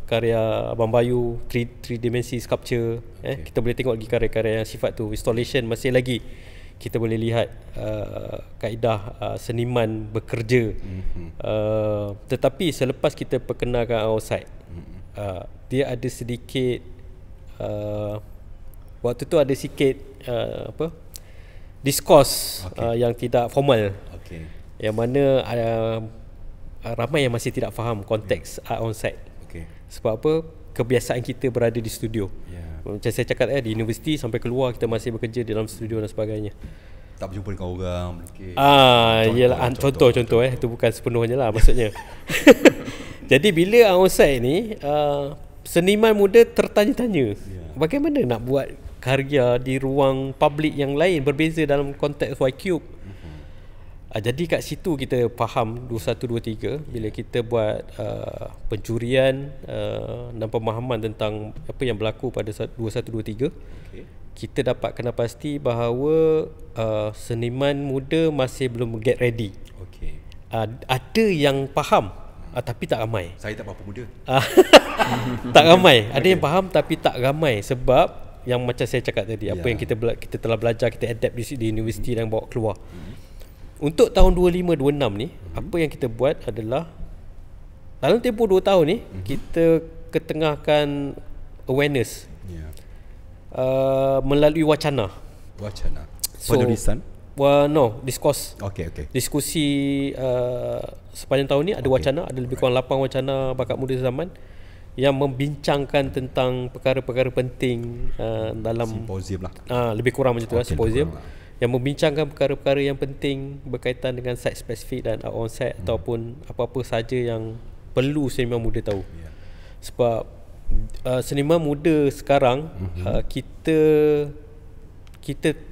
karya Abang Bayu, 3 dimensi sculpture. Kita boleh tengok lagi karya-karya yang sifat tu installation. Masih lagi kita boleh lihat kaedah seniman bekerja. Tetapi selepas kita perkenalkan outside, dia ada sedikit waktu tu ada sikit diskurs yang tidak formal, yang mana ramai yang masih tidak faham konteks art on site. Sebab apa? Kebiasaan kita berada di studio. Macam saya cakap di universiti sampai keluar kita masih bekerja dalam studio dan sebagainya. Tak berjumpa dengan orang melukis. Contoh itu bukan sepenuhnya lah maksudnya. Jadi bila art on site ni seniman muda tertanya-tanya, bagaimana nak buat karya di ruang publik yang lain berbeza dalam konteks white cube. Jadi kat situ kita faham 21-23 bila kita buat pencurian dan pemahaman tentang apa yang berlaku pada 21-23. Kita dapat kena pasti bahawa seniman muda masih belum get ready. Ada yang faham, tapi tak ramai. Saya tak berapa muda. Tak ramai. Ada yang faham tapi tak ramai sebab yang macam saya cakap tadi, apa yang kita telah belajar, kita adapt di universiti dan bawa keluar. Untuk tahun 25-26 ni, apa yang kita buat adalah dalam tempoh 2 tahun ni kita ketengahkan awareness melalui wacana. Penulisan? Diskurs. Diskusi sepanjang tahun ni ada wacana, ada lebih kurang 8 wacana bakat muda zaman yang membincangkan tentang perkara-perkara penting dalam simposium lah. Lebih kurang macam tu lah, simposium yang membincangkan perkara-perkara yang penting berkaitan dengan site spesifik dan on site ataupun apa-apa saja yang perlu seniman muda tahu. Sebab seniman muda sekarang kita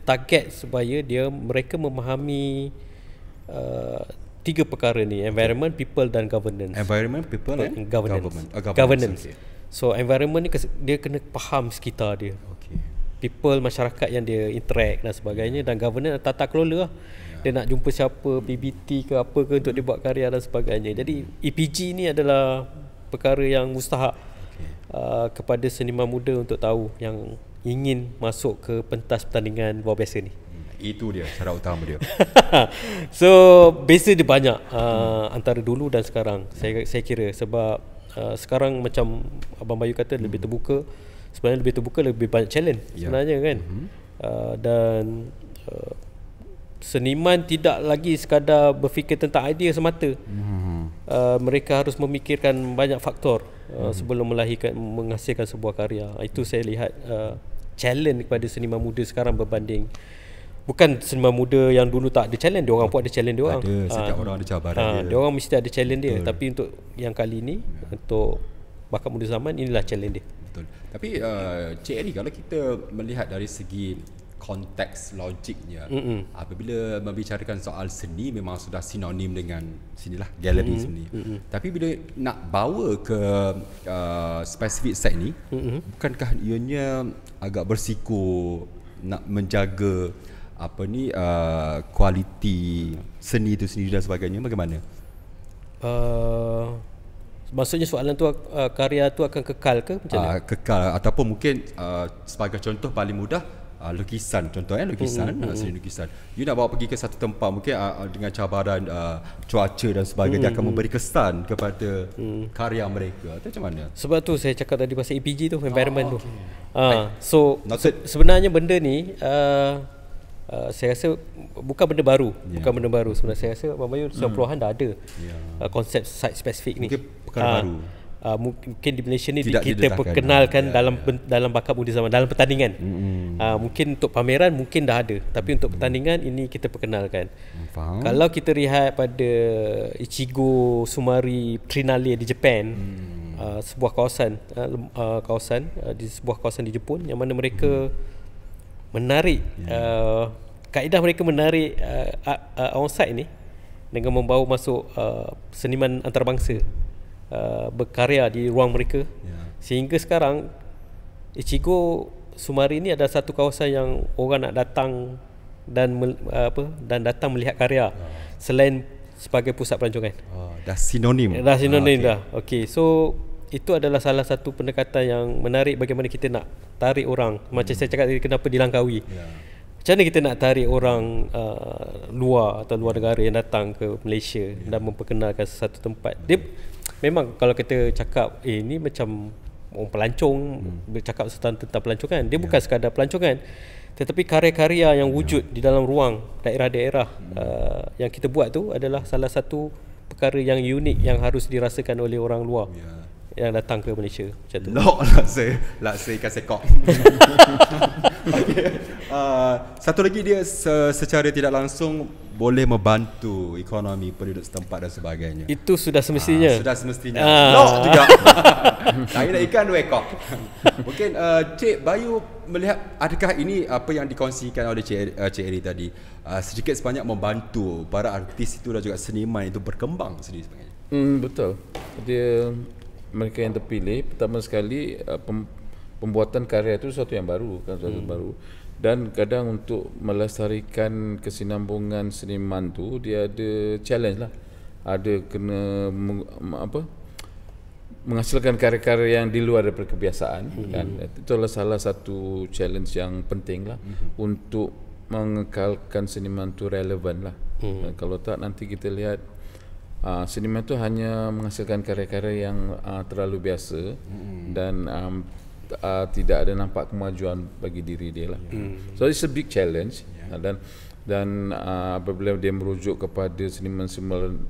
target supaya mereka memahami 3 perkara ni: environment, people dan governance. Environment, people and governance. So environment ni dia kena faham sekitar dia. People, masyarakat yang dia interact dan sebagainya, dan governance tata kelola lah. Dia nak jumpa siapa, PBT ke apa ke untuk dia buat karya dan sebagainya. Jadi EPG ni adalah perkara yang mustahak kepada seniman muda untuk tahu yang ingin masuk ke pentas pertandingan luar biasa ni. Itu dia syarat utama dia. So beza dia banyak antara dulu dan sekarang. Saya kira sebab sekarang macam Abang Bayu kata lebih terbuka. Sebenarnya lebih terbuka, lebih banyak challenge sebenarnya kan. Dan seniman tidak lagi sekadar berfikir tentang idea semata. Mereka harus memikirkan banyak faktor sebelum menghasilkan sebuah karya. Itu saya lihat challenge kepada seniman muda sekarang berbanding, bukan seniman muda yang dulu tak ada challenge, diorang pun ada challenge diorang. Setiap orang ada cabaran dia. Diorang mesti ada challenge dia. Tapi untuk yang kali ni, untuk bakat muda zaman, inilah challenge dia. Tapi Cik Eri, kalau kita melihat dari segi konteks logiknya, apabila membicarakan soal seni memang sudah sinonim dengan sinilah galeri seni. Tapi bila nak bawa ke spesifik site ni, bukankah ianya agak bersiko nak menjaga kualiti seni itu sendiri dan sebagainya? Bagaimana? Maksudnya soalan tu, karya tu akan kekal ke macam mana? Kekal, ataupun mungkin sebagai contoh paling mudah, lukisan contohnya, seni lukisan. You nak bawa pergi ke satu tempat, mungkin dengan cabaran cuaca dan sebagainya akan memberi kesan kepada karya mereka, atau macam mana? Sebab tu saya cakap tadi pasal EPG tu, environment tu. So sebenarnya benda ni saya rasa bukan benda baru. Bukan benda baru sebenarnya. Saya rasa Abang Bayu 90-an dah ada konsep site spesifik ni. Mungkin perkara baru. mungkin di Malaysia ni tidak kita perkenalkan dalam bakat muda zaman, dalam pertandingan. Mungkin untuk pameran mungkin dah ada, tapi untuk pertandingan ini kita perkenalkan. Faham. Kalau kita lihat pada Ichigo Sumari Trinale di Jepun, sebuah kawasan di sebuah kawasan di Jepun yang mana mereka menarik kaedah mereka menarik onsite ni dengan membawa masuk seniman antarabangsa berkarya di ruang mereka, sehingga sekarang Ichigo Sumari ni adalah satu kawasan yang orang nak datang dan datang melihat karya selain sebagai pusat pelancongan. Dah sinonim. Okey, so itu adalah salah satu pendekatan yang menarik bagaimana kita nak tarik orang. Macam saya cakap tadi, kenapa di Langkawi. Macam mana kita nak tarik orang luar atau luar negara yang datang ke Malaysia dan memperkenalkan sesuatu tempat. Dia memang kalau kita cakap ini macam orang pelancong bercakap tentang pelancongan, dia bukan sekadar pelancongan, tetapi karya-karya yang wujud di dalam ruang daerah-daerah yang kita buat tu adalah salah satu perkara yang unik yang harus dirasakan oleh orang luar yang datang ke Malaysia. Macam tu. Lah saya kasih kok. Satu lagi, dia secara tidak langsung boleh membantu ekonomi penduduk setempat dan sebagainya. Itu sudah semestinya. Juga. Saya nak ikan 2 ekor. Mungkin Cik Bayu melihat adakah ini apa yang dikongsikan oleh Cik Eri tadi sedikit sebanyak membantu para artis itu dan juga seniman itu berkembang sendiri sebagainya. Betul. Mereka yang terpilih pertama sekali pembuatan karya itu sesuatu yang baru kan, baru. Dan kadang untuk melestarikan kesinambungan seniman tu dia ada challenge lah. Ada kena menghasilkan karya-karya yang di luar daripada kebiasaan kan. Itu adalah salah satu challenge yang penting lah untuk mengekalkan seniman tu relevan lah. Kalau tak nanti kita lihat seniman tu hanya menghasilkan karya-karya yang terlalu biasa dan tidak ada nampak kemajuan bagi diri dia lah. So it's a big challenge. Dan apabila dia merujuk kepada seniman-seniman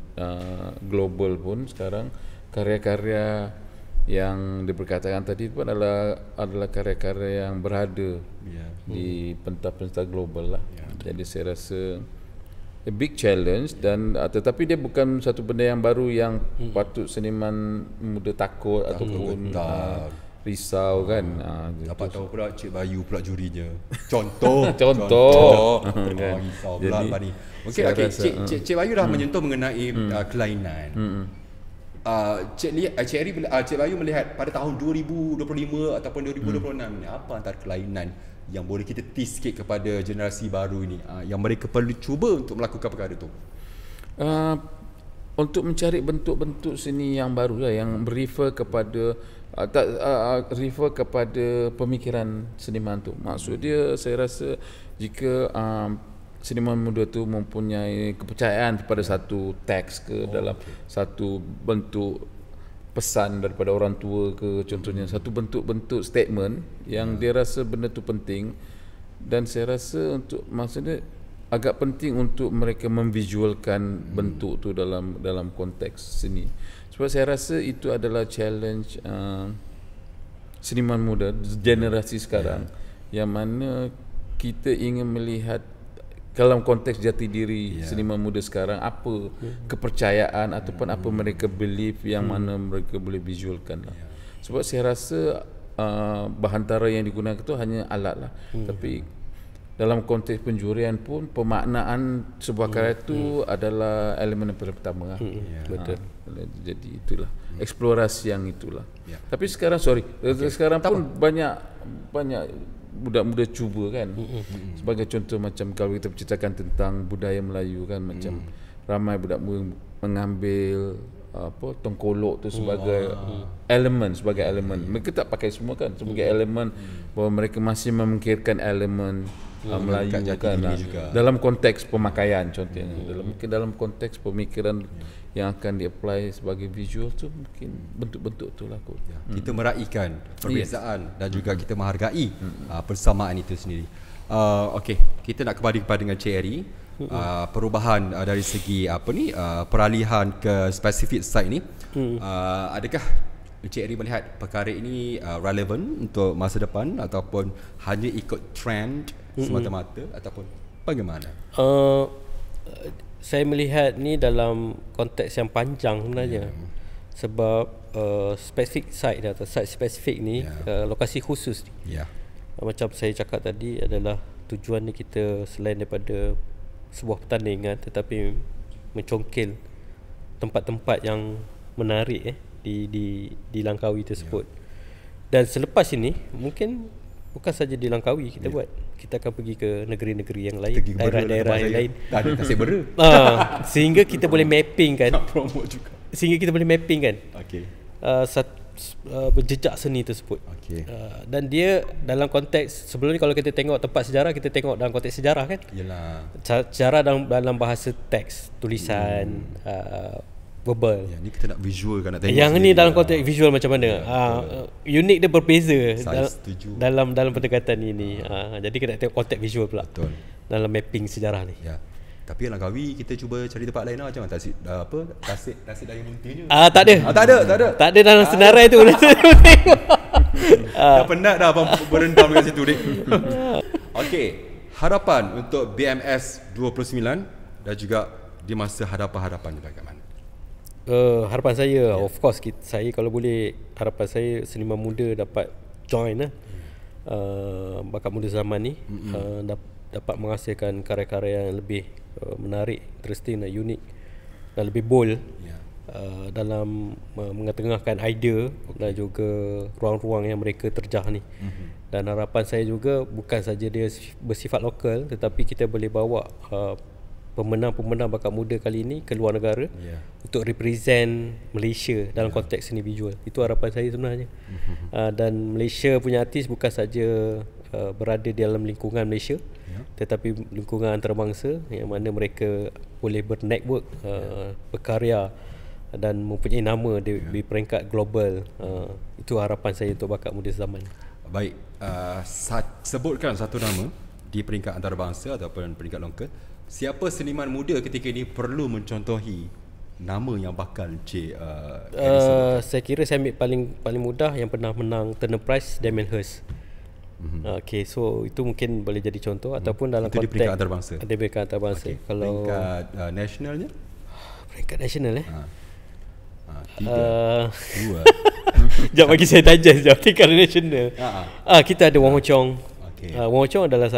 global pun sekarang, karya-karya yang diperkatakan tadi pun adalah karya-karya yang berada di pentas-pentas global lah. Jadi saya rasa a big challenge, dan tetapi dia bukan satu benda yang baru yang patut seniman muda takut ataupun risau kan. Dapat tahu pula Cik Bayu pula jurinya. Contoh. Risau pula ni. Okey, Cik Bayu dah menyentuh mengenai kelainan. Cik Bayu melihat pada tahun 2025 ataupun 2026 ni, apa antara kelainan yang boleh kita tease sikit kepada generasi baru ini yang mereka perlu cuba untuk melakukan perkara itu? Untuk mencari bentuk-bentuk seni yang baru lah, yang refer kepada refer kepada pemikiran seniman tu. Maksud dia, saya rasa jika seniman muda tu mempunyai kepercayaan kepada satu teks ke dalam satu bentuk pesan daripada orang tua ke, contohnya satu bentuk-bentuk statement yang dia rasa benda tu penting, dan saya rasa untuk maksudnya agak penting untuk mereka memvisualkan bentuk tu dalam konteks seni. Sebab saya rasa itu adalah challenge seniman muda generasi sekarang, yang mana kita ingin melihat dalam konteks jati diri seniman muda sekarang apa kepercayaan ataupun apa mereka believe yang mana mereka boleh visualkan lah. Sebab saya rasa bahantara yang digunakan itu hanya alat lah, tapi dalam konteks penjurian pun pemaknaan sebuah karya itu adalah elemen yang pertama lah. Betul. Jadi itulah eksplorasi yang itulah. Tapi sekarang sekarang pun banyak budak-muda cuba kan. Sebagai contoh, macam kalau kita berceritakan tentang budaya Melayu kan, macam ramai budak-muda mengambil tengkolok tu sebagai elemen, mereka tak pakai semua kan, sebagai elemen bahawa mereka masih memikirkan elemen Melayu kan dalam konteks pemakaian contohnya. Dalam konteks pemikiran yang akan di-apply sebagai visual tu, mungkin bentuk-bentuk tu lah kot. Kita meraihkan perbezaan dan juga kita menghargai persamaan itu sendiri. Okey, kita nak kembali kepada dengan Cik Eri. Perubahan dari segi peralihan ke spesifik site ni, adakah Encik Eri melihat perkara ini relevan untuk masa depan ataupun hanya ikut trend semata-mata ataupun bagaimana? Saya melihat ni dalam konteks yang panjang sebenarnya. Sebab spesifik site atau site spesifik ni, lokasi khusus ni. Macam saya cakap tadi adalah tujuan ni kita selain daripada sebuah pertandingan tetapi mencongkel tempat-tempat yang menarik di Langkawi tersebut. Dan selepas ini mungkin bukan saja di Langkawi kita buat, kita akan pergi ke negeri-negeri yang lain, daerah-daerah yang lain. Ada Tasik Bera. Sehingga kita boleh mapping kan. Promote juga. Sehingga kita boleh mapping kan. Jejak seni tersebut. Dan dia dalam konteks sebelum ni kalau kita tengok tempat sejarah, kita tengok dalam konteks sejarah kan. Yalah. Sejarah dalam bahasa teks, tulisan, verbal. Ni kita nak visual kan, nak tengok. Yang ni dalam konteks visual macam mana? Unik dia berbeza dalam pendekatan ini. Jadi kita nak tengok konteks visual pula. Betul. Dalam mapping sejarah ni. Tapi Langkawi kita cuba cari tempat lain lah, macam Tasik Daya Munti je. Tak ada. Tak ada dalam senarai tu. Dah penat dah abang berendam dekat situ dik. Okey, harapan untuk BMS 29 dan juga di masa hadapan-hadapan ni bagaimana? Harapan saya of course saya kalau boleh, harapan saya seniman muda dapat join bakat muda zaman ni, dapat menghasilkan karya-karya yang lebih menarik, interesting dan unik dan lebih bold dalam mengetengahkan idea dan juga ruang-ruang yang mereka terjah ni. Dan harapan saya juga bukan saja dia bersifat lokal, tetapi kita boleh bawa pemenang-pemenang bakat muda kali ini ke luar negara untuk represent Malaysia dalam konteks seni visual. Itu harapan saya sebenarnya. Dan Malaysia punya artis bukan saja berada di dalam lingkungan Malaysia, tetapi lingkungan antarabangsa yang mana mereka boleh bernetwork, berkarya dan mempunyai nama di peringkat global. Itu harapan saya untuk bakat muda zaman. Baik, sebutkan satu nama di peringkat antarabangsa ataupun peringkat lokal. Siapa seniman muda ketika ini perlu mencontohi nama yang bakal Encik saya kira saya ambil paling mudah yang pernah menang Turner Prize, Damien Hirst. Okay, so itu mungkin boleh jadi contoh ataupun dalam itu konteks di peringkat antarabangsa. Di peringkat antarabangsa. Kalau peringkat nasionalnya? Peringkat nasional Dua. Sekejap bagi saya digest sekejap. Peringkat nasional. Kita ada Wong Ho Chong. Wong Ho Chong adalah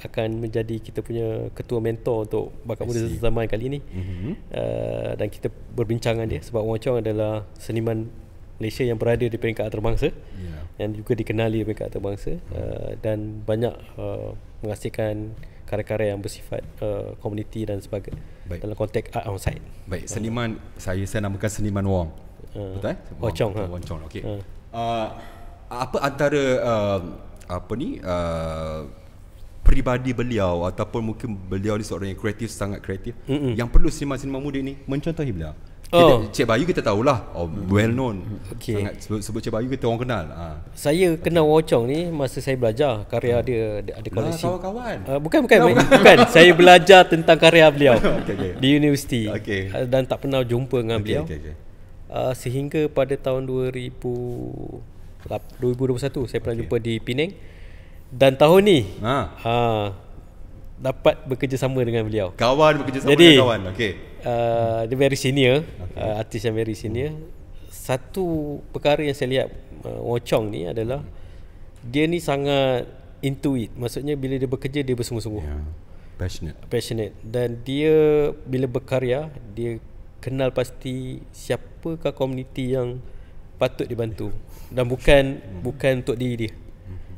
akan menjadi kita punya ketua mentor untuk bakat muda zaman kali ini. Dan kita berbincang dengan dia sebab Wong Ho Chong adalah seniman Malaysia yang berada di peringkat antarabangsa, yang juga dikenali di peringkat antarabangsa, dan banyak menghasilkan karya-karya yang bersifat komuniti dan sebagainya. Dalam konteks art on site. Baik, seniman saya namakan seniman Wong. Betul? Wong Chong. Wong Chong. Okey. Apa antara peribadi beliau ataupun mungkin beliau ni seorang yang kreatif, sangat kreatif, yang perlu seniman-seniman muda ni mencontohi beliau? Cik Bayu kita tahulah, well known. Sangat sebut Cik Bayu kita orang kenal. Saya kenal Wong Chong ni masa saya belajar karya dia ada koleksi. Kawan-kawan. Bukan. Saya belajar tentang karya beliau di universiti. Dan tak pernah jumpa dengan beliau. Sehingga pada tahun 2021 saya pernah jumpa di Penang. Dan tahun ni dapat bekerjasama dengan beliau. Kawan bekerjasama dengan kawan. Dia very senior, artis yang very senior. Satu perkara yang saya lihat Wong Chong ni adalah dia ni sangat into it. Maksudnya bila dia bekerja dia bersungguh-sungguh. Passionate. Dan dia bila berkarya dia kenal pasti siapakah komuniti yang patut dibantu dan bukan untuk diri dia.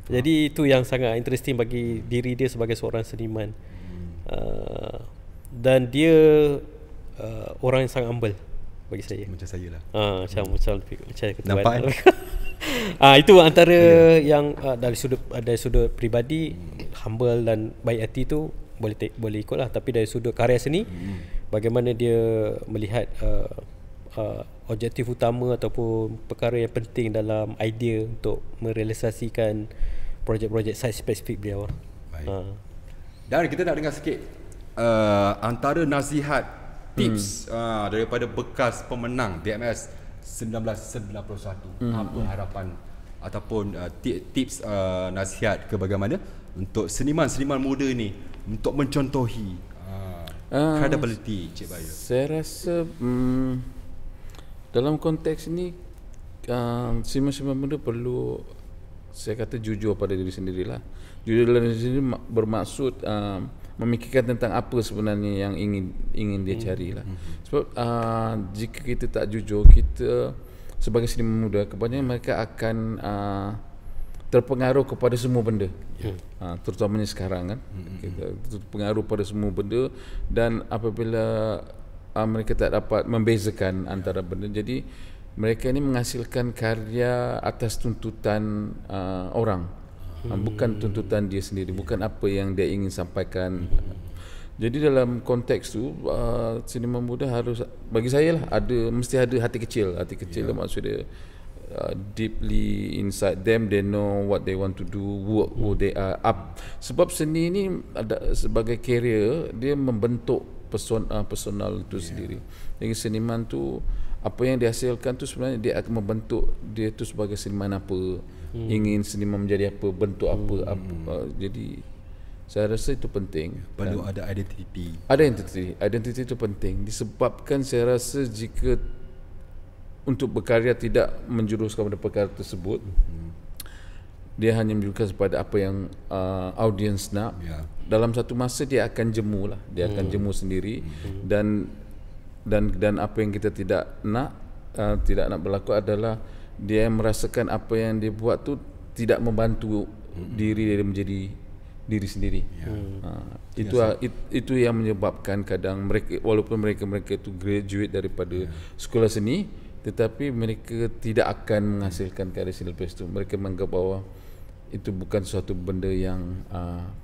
Jadi itu yang sangat interesting bagi diri dia sebagai seorang seniman. Dan dia orang yang sangat humble bagi saya. Macam saya lah. Macam nampak. Itu antara yang dari sudut peribadi humble dan baik hati tu boleh ikutlah, tapi dari sudut karya seni bagaimana dia melihat objektif utama ataupun perkara yang penting dalam idea untuk merealisasikan projek-projek site spesifik beliau. Dan kita nak dengar sikit antara nasihat tips daripada bekas pemenang BMS 1991. Apa harapan ataupun tips nasihat ke bagaimana untuk seniman-seniman muda ni untuk mencontohi credibility Cik Bayu? Saya rasa dalam konteks ini seniman-seniman muda perlu, saya kata, jujur pada diri sendirilah. Jujur dalam diri sendiri bermaksud memikirkan tentang apa sebenarnya yang ingin dia carilah. Sebab jika kita tak jujur, kita sebagai seniman muda, kebanyakan mereka akan terpengaruh kepada semua benda, terutamanya sekarang kan. Kita terpengaruh pada semua benda, dan apabila mereka tak dapat membezakan antara benda, jadi mereka ini menghasilkan karya atas tuntutan orang, bukan tuntutan dia sendiri, bukan apa yang dia ingin sampaikan. Jadi dalam konteks tu seniman muda harus, bagi saya lah, mesti ada hati kecil maksudnya deeply inside them, they know what they want to do, who they are up. Sebab seni ni sebagai career, dia membentuk personal itu sendiri. Jadi seniman tu, apa yang dihasilkan tu sebenarnya dia akan membentuk dia tu sebagai seniman apa, ingin seniman menjadi apa, bentuk apa. Jadi saya rasa itu penting. Perlu ada identiti. Identiti itu penting, disebabkan saya rasa jika untuk berkarya tidak menjuruskan pada perkara tersebut, dia hanya menjuruskan kepada apa yang audience nak, dalam satu masa dia akan jemu lah, dia akan jemu sendiri. Dan apa yang kita tidak nak berlaku adalah dia merasakan apa yang dia buat tu tidak membantu diri dia menjadi diri sendiri. Itu yang menyebabkan kadang mereka, walaupun mereka itu graduate daripada sekolah seni, tetapi mereka tidak akan menghasilkan karya seni lepas itu. Mereka menganggap bahawa itu bukan suatu benda yang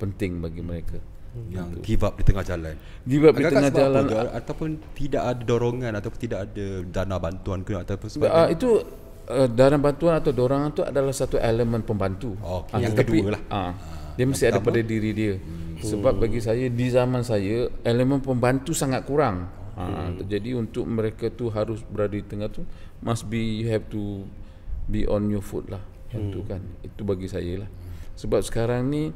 penting bagi mereka. Yang give up di tengah jalan. Give up di tengah jalan ataupun tidak ada dorongan, ataupun tidak ada dana bantuan ke, ataupun sebagainya. Itu dana bantuan atau dorongan itu adalah satu elemen pembantu. Yang kedua lah. Dia mesti ada pada diri dia. Sebab bagi saya, di zaman saya, elemen pembantu sangat kurang. Jadi untuk mereka tu harus berada di tengah tu, you have to be on your foot lah. Itu kan, itu bagi saya lah. Sebab sekarang ni,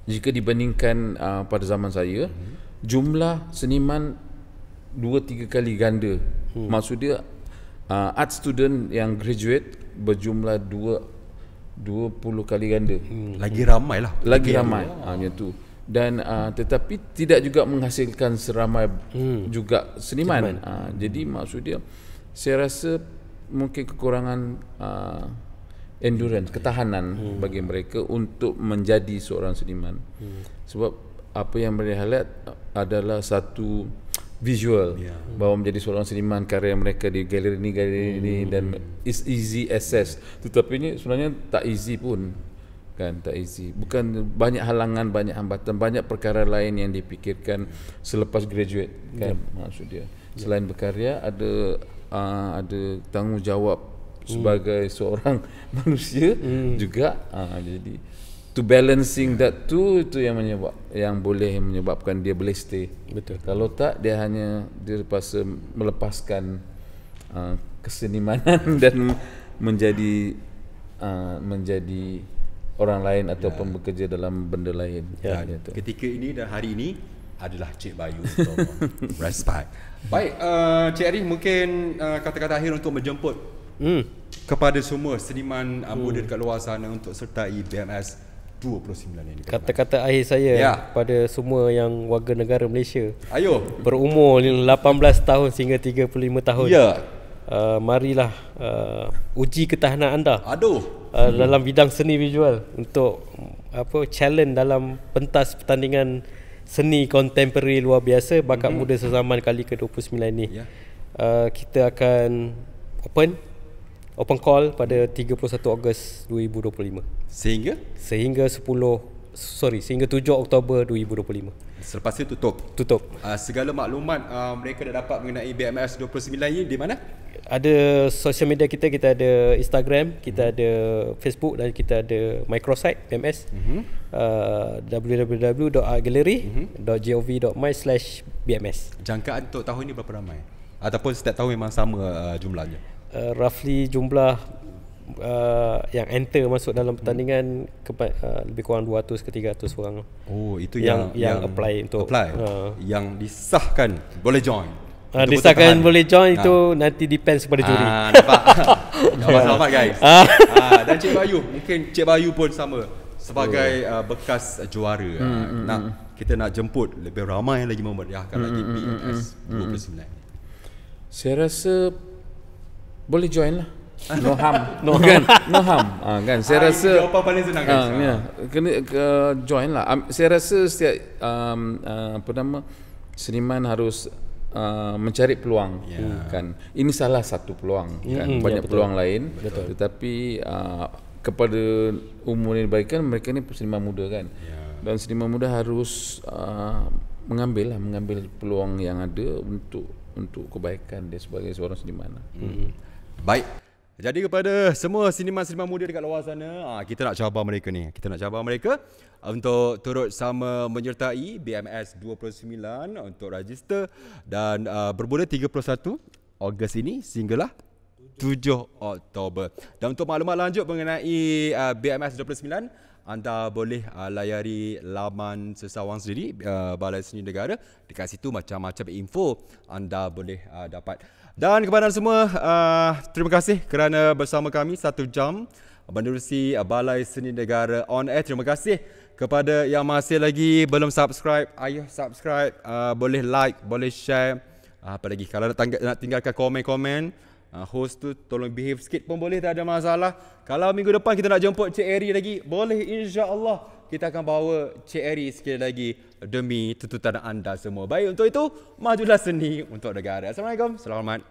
jika dibandingkan pada zaman saya, jumlah seniman 2-3 kali ganda. Maksud dia art student yang graduate berjumlah 20 kali ganda. Lagi ramai lah. Lagi ramai. Macam tu. Dan tetapi tidak juga menghasilkan seramai juga seniman. Jadi maksud dia, saya rasa mungkin kekurangan endurance, ketahanan bagi mereka untuk menjadi seorang seniman. Sebab apa yang mereka lihat adalah satu visual, bahawa menjadi seorang seniman, karya mereka di galeri ini dan is easy access. Tetapi ini sebenarnya tak easy pun. Kan, tak easy. Bukan, banyak halangan, banyak hambatan, banyak perkara lain yang dipikirkan selepas graduate kan. Maksud dia, selain berkarya, ada tanggungjawab sebagai seorang manusia juga. Jadi to balancing that tu, itu yang boleh menyebabkan dia boleh stay. Betul. Kalau tak, dia terpaksa melepaskan kesenimanan dan menjadi orang lain ataupun bekerja dalam benda lain. Ketika ini dan hari ini adalah Cik Bayu. Respect. Baik, Cik Ari, mungkin kata-kata akhir untuk menjemput kepada semua seniman muda dekat luar sana untuk sertai BMS 29 ini. Kata-kata akhir saya pada semua yang warga negara Malaysia, ayo, berumur 18 tahun sehingga 35 tahun, marilah uji ketahanan anda dalam bidang seni visual untuk challenge dalam pentas pertandingan seni kontemporari luar biasa bakat muda sezaman kali ke-29 ni. Kita akan open call pada 31 Ogos 2025 sehingga 7 Oktober 2025. Selepas itu tutup. Segala maklumat mereka dah dapat mengenai BMS 29 ini di mana? Ada social media kita ada Instagram, kita ada Facebook dan kita ada microsite BMS. www.artgallery.gov.my/BMS. Jangkaan untuk tahun ini berapa ramai? Ataupun setiap tahun memang sama jumlahnya? roughly jumlah yang enter masuk dalam pertandingan lebih kurang 200 ke 300 orang. Oh, itu yang apply untuk yang disahkan boleh join. Disahkan boleh join itu nanti depends pada juri. Nampak. Selamat guys. Dan Cik Bayu, mungkin Cik Bayu pun sama sebagai bekas juara. Kita nak jemput lebih ramai lagi memeriahkan lagi BMS 29. Saya rasa boleh join lah. No harm. No harm. Kan saya rasa jawapan paling senang guys. Kena join lah. Saya rasa setiap seniman harus mencari peluang kan. Ini salah satu peluang kan. Banyak peluang lain. Tetapi kepada umur yang diberikan, mereka ni seniman muda kan. Dan seniman muda harus mengambil peluang yang ada untuk kebaikan dia sebagai seorang seniman. Baik. Jadi kepada semua seniman-seniman muda dekat luar sana, kita nak cabar mereka ni. Kita nak cabar mereka untuk turut sama menyertai BMS 29 untuk register dan bermula 31 Ogos ini sehinggalah 7 Oktober. Dan untuk maklumat lanjut mengenai BMS 29, anda boleh layari laman sesawang sendiri Balai Seni Negara. Dekat situ macam-macam info anda boleh dapat. Dan kepada anda semua, terima kasih kerana bersama kami 1 jam menerusi Balai Seni Negara on air. Terima kasih kepada yang masih lagi belum subscribe. Ayo subscribe, boleh like, boleh share. Apa lagi, kalau nak tinggalkan komen-komen, host tu tolong behave sikit pun boleh, tak ada masalah. Kalau minggu depan kita nak jemput Cik Eri lagi, boleh, insya-Allah kita akan bawa Cik Eri sekali lagi demi tuntutan anda semua. Baik, untuk itu majulah seni untuk negara. Assalamualaikum. Selamat.